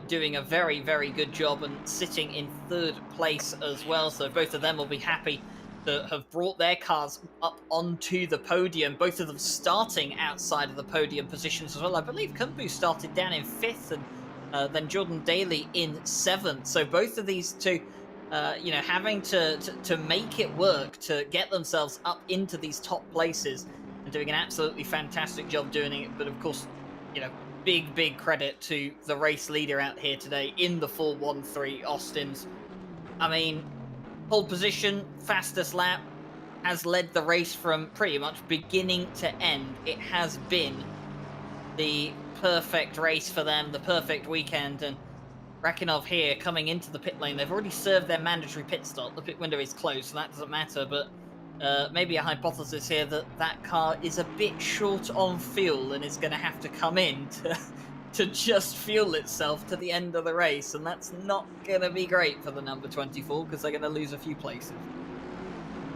S1: doing a very, very good job and sitting in 3rd place as well. So both of them will be happy that have brought their cars up onto the podium, both of them starting outside of the podium positions as well. I believe Kumbu started down in 5th, and then Jordan Daly in 7th. So both of these two, having to make it work to get themselves up into these top places and doing an absolutely fantastic job doing it. But of course, big credit to the race leader out here today in the 413 Austin's. I mean, pole position, fastest lap, has led the race from pretty much beginning to end. It has been the perfect race for them, the perfect weekend. And Rakhimov here coming into the pit lane, they've already served their mandatory pit stop. The pit window is closed, so that doesn't matter. But maybe a hypothesis here that that car is a bit short on fuel and is going to have to come in to just fuel itself to the end of the race. And that's not going to be great for the number 24 because they're going to lose a few places.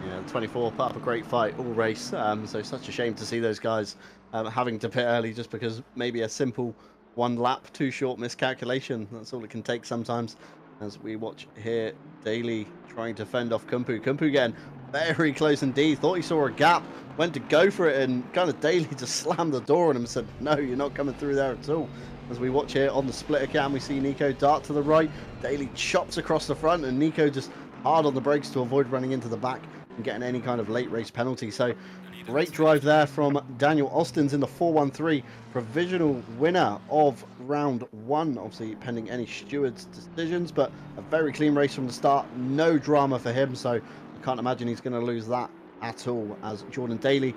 S2: Yeah, 24 put up a great fight all race. So such a shame to see those guys having to pit early just because maybe a simple one lap too short miscalculation. That's all it can take sometimes. As we watch here, Daly trying to fend off Kumpu. Kumpu getting very close indeed. Thought he saw a gap, went to go for it, and kind of Daly just slammed the door on him and said, "No, you're not coming through there at all." As we watch here on the splitter cam, we see Nico dart to the right. Daly chops across the front, and Nico just hard on the brakes to avoid running into the back and getting any kind of late race penalty. So great drive there from Daniel Austin's in the 413, provisional winner of round 1, obviously pending any stewards' decisions, but a very clean race from the start, no drama for him, so I can't imagine he's going to lose that at all. As Jordan Daly,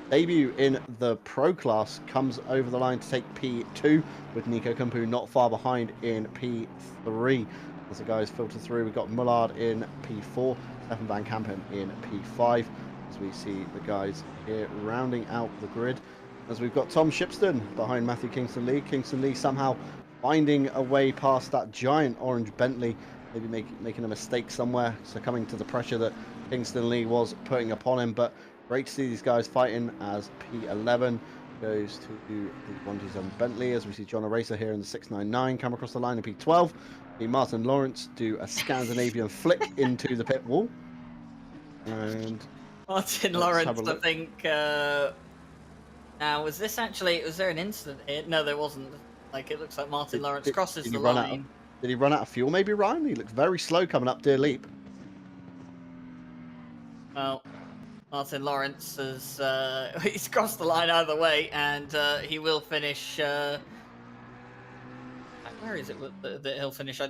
S2: debut in the pro class, comes over the line to take P2, with Nico Kumpu not far behind in P3. As the guys filter through, we've got Mullard in P4, Stefan Van Kampen in P5, as we see the guys here rounding out the grid. As we've got Tom Shipston behind Matthew Kingston Lee. Kingston Lee somehow finding a way past that giant orange Bentley, maybe making a mistake somewhere, succumbing to the pressure that Kingston Lee was putting upon him. But great to see these guys fighting as P11 goes to the 127 Bentley, as we see John Eraser here in the 699 come across the line in P12. See Martin Lawrence do a Scandinavian flick into the pit wall. And
S1: Martin Lawrence, I think. Now, was there an incident here? No, there wasn't. Like, it looks like Martin Lawrence crosses the line.
S2: Did he run out of fuel, maybe, Ryan? He looks very slow coming up Deer Leap.
S1: Well, Martin Lawrence has he's crossed the line either way, and he will finish. Where is it that he'll finish?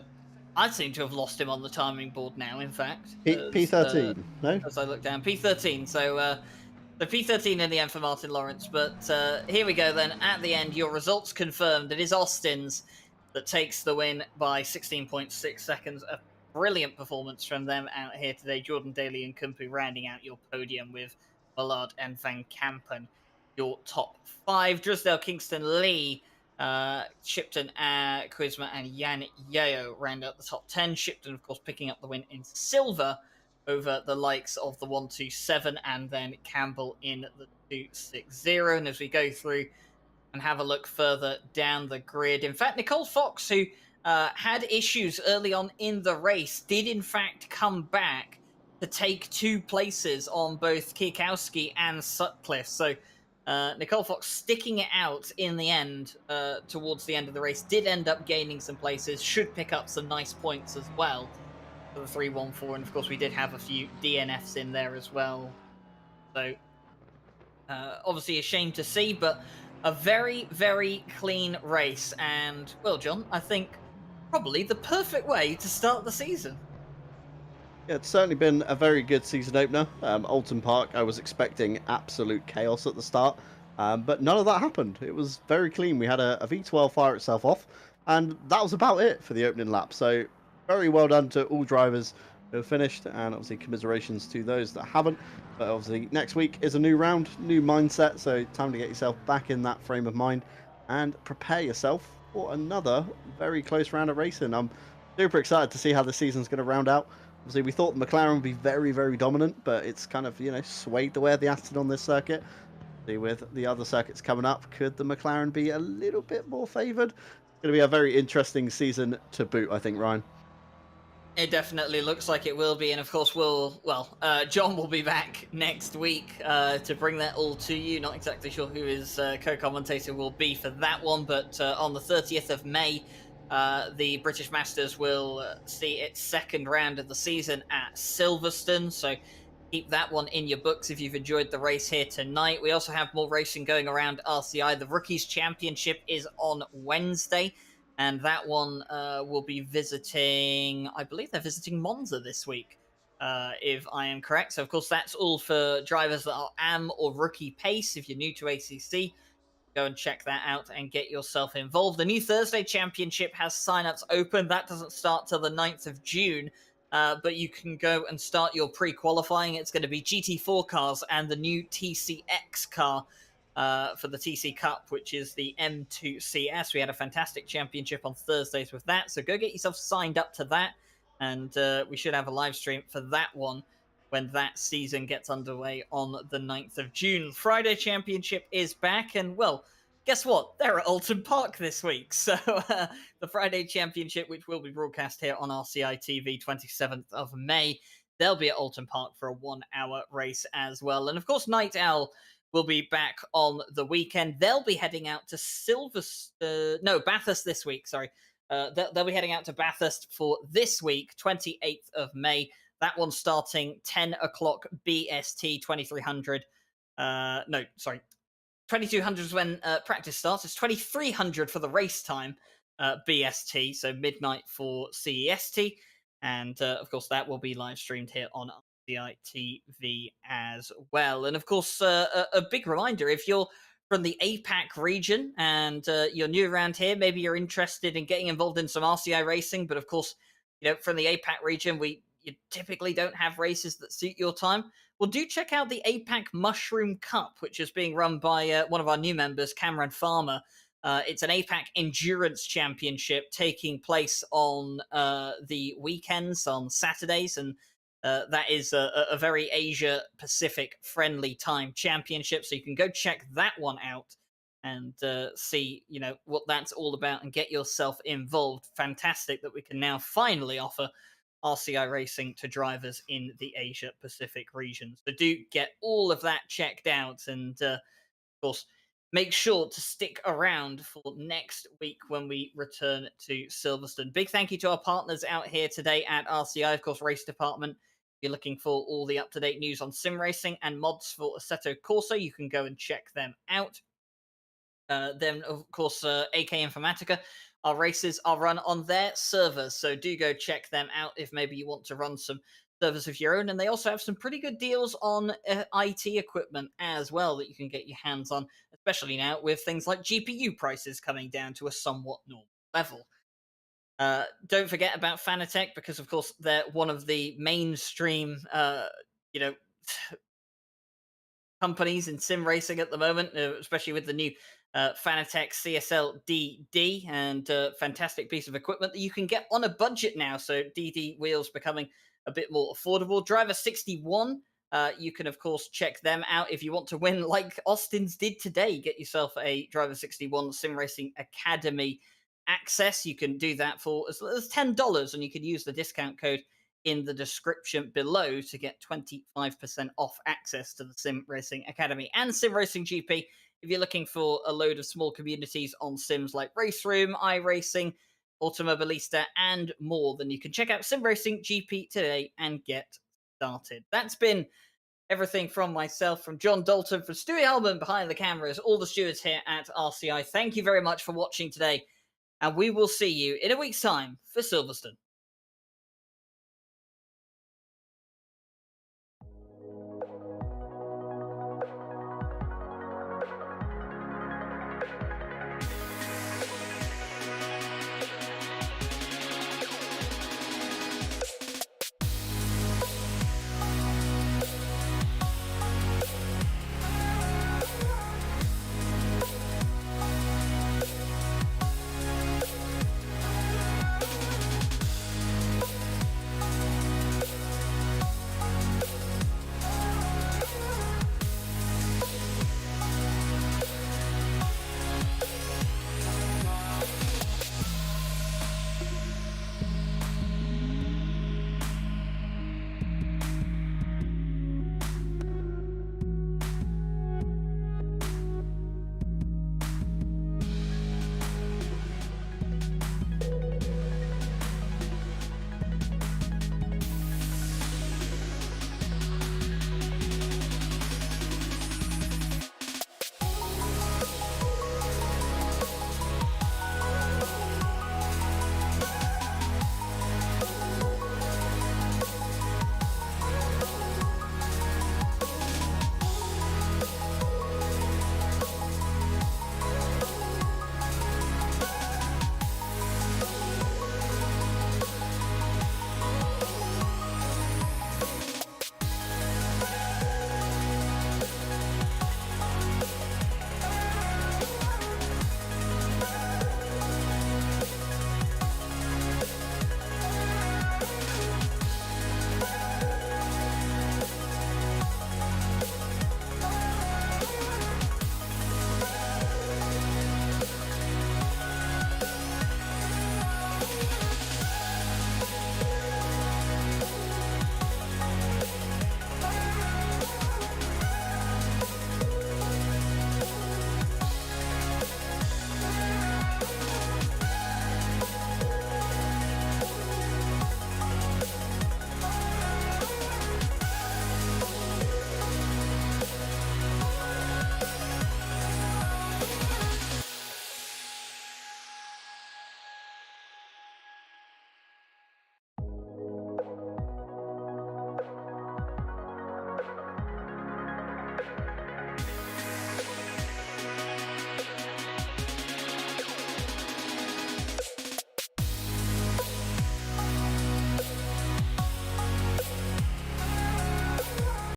S1: I seem to have lost him on the timing board now, in fact.
S2: P13, no?
S1: As I look down. P13, so the P13 in the end for Martin Lawrence. But here we go then. At the end, your results confirmed. It is Austin's that takes the win by 16.6 seconds. A brilliant performance from them out here today. Jordan Daly and Kumpu rounding out your podium with Ballard and Van Kampen. Your top 5. Drysdale, Kingston Lee, Shipton, Quizma, and Jan Yeo round out the top 10. Shipton, of course, picking up the win in silver over the likes of the 127 and then Campbell in the 260. And as we go through and have a look further down the grid, in fact, Nicole Fox, who had issues early on in the race, did in fact come back to take 2 places on both Kwiatkowski and Sutcliffe. So Nicole Fox sticking it out in the end towards the end of the race, did end up gaining some places, should pick up some nice points as well for the 314. And of course, we did have a few DNFs in there as well. So obviously a shame to see, but a very, very clean race. And, well, John, I think probably the perfect way to start the season.
S2: Yeah, it's certainly been a very good season opener. Oulton Park, I was expecting absolute chaos at the start, but none of that happened. It was very clean. We had a V12 fire itself off, and that was about it for the opening lap. So very well done to all drivers who have finished, and obviously commiserations to those that haven't. But obviously next week is a new round, new mindset, so time to get yourself back in that frame of mind and prepare yourself for another very close round of racing. I'm super excited to see how the season's going to round out. Obviously, we thought the McLaren would be very, very dominant, but it's kind of, swayed the way of the Aston on this circuit. See, with the other circuits coming up, could the McLaren be a little bit more favoured? It's going to be a very interesting season to boot, I think, Ryan.
S1: It definitely looks like it will be, and of course, John will be back next week to bring that all to you. Not exactly sure who his co-commentator will be for that one, but on the 30th of May, the British Masters will see its second round of the season at Silverstone. So keep that one in your books if you've enjoyed the race here tonight. We also have more racing going around RCI. The Rookies Championship is on Wednesday, and that one will be visiting, I believe they're visiting Monza this week, if I am correct. So, of course, that's all for drivers that are AM or rookie pace. If you're new to ACC, go and check that out and get yourself involved. The new Thursday Championship has signups open. That doesn't start till the 9th of June. But you can go and start your pre-qualifying. It's going to be GT4 cars and the new TCX car for the TC Cup, which is the M2CS. We had a fantastic championship on Thursdays with that, so go get yourself signed up to that, and we should have a live stream for that one when that season gets underway on the 9th of June. Friday Championship is back, and well, guess what? They're at Oulton Park this week. So the Friday Championship, which will be broadcast here on RCI TV 27th of May, they'll be at Oulton Park for a 1-hour race as well. And of course, Night Owl will be back on the weekend. They'll be heading out to Bathurst this week. Sorry. They'll be heading out to Bathurst for this week, 28th of May. That one's starting 10 o'clock BST, 2300. 2200 is when practice starts. It's 2300 for the race time BST, so midnight for CEST. And of course, that will be live streamed here on RCI TV as well. And of course, a big reminder, if you're from the APAC region and you're new around here, maybe you're interested in getting involved in some RCI racing, but of course, from the APAC region, you typically don't have races that suit your time. Well, do check out the APAC Mushroom Cup, which is being run by one of our new members, Cameron Farmer. It's an APAC Endurance Championship taking place on the weekends, on Saturdays, and that is a very Asia Pacific friendly time championship. So you can go check that one out and see, what that's all about and get yourself involved. Fantastic that we can now finally offer RCI racing to drivers in the Asia Pacific region. So do get all of that checked out, and of course, make sure to stick around for next week when we return to Silverstone. Big thank you to our partners out here today at RCI, of course, Race Department. If you're looking for all the up-to-date news on sim racing and mods for Assetto Corsa, you can go and check them out. Then, of course, AK Informatica. Our races are run on their servers, so do go check them out if maybe you want to run some servers of your own. And they also have some pretty good deals on IT equipment as well that you can get your hands on, especially now with things like GPU prices coming down to a somewhat normal level. Don't forget about Fanatec, because, of course, they're one of the mainstream, companies in sim racing at the moment, especially with the new Fanatec CSL DD, and fantastic piece of equipment that you can get on a budget now. So DD wheels becoming a bit more affordable. Driver 61, you can of course check them out if you want to win like Austin's did today. Get yourself a Driver 61 Sim Racing Academy access. You can do that for as little as $10, and you can use the discount code in the description below to get 25% off access to the Sim Racing Academy and Sim Racing GP if you're looking for a load of small communities on sims like Race Room, iRacing, Automobilista, and more. Then you can check out Sim Racing GP today and get started. That's been everything from myself, from John Dalton, from Stewie Hellman behind the cameras, all the stewards here at RCI. Thank you very much for watching today, and we will see you in a week's time for Silverstone.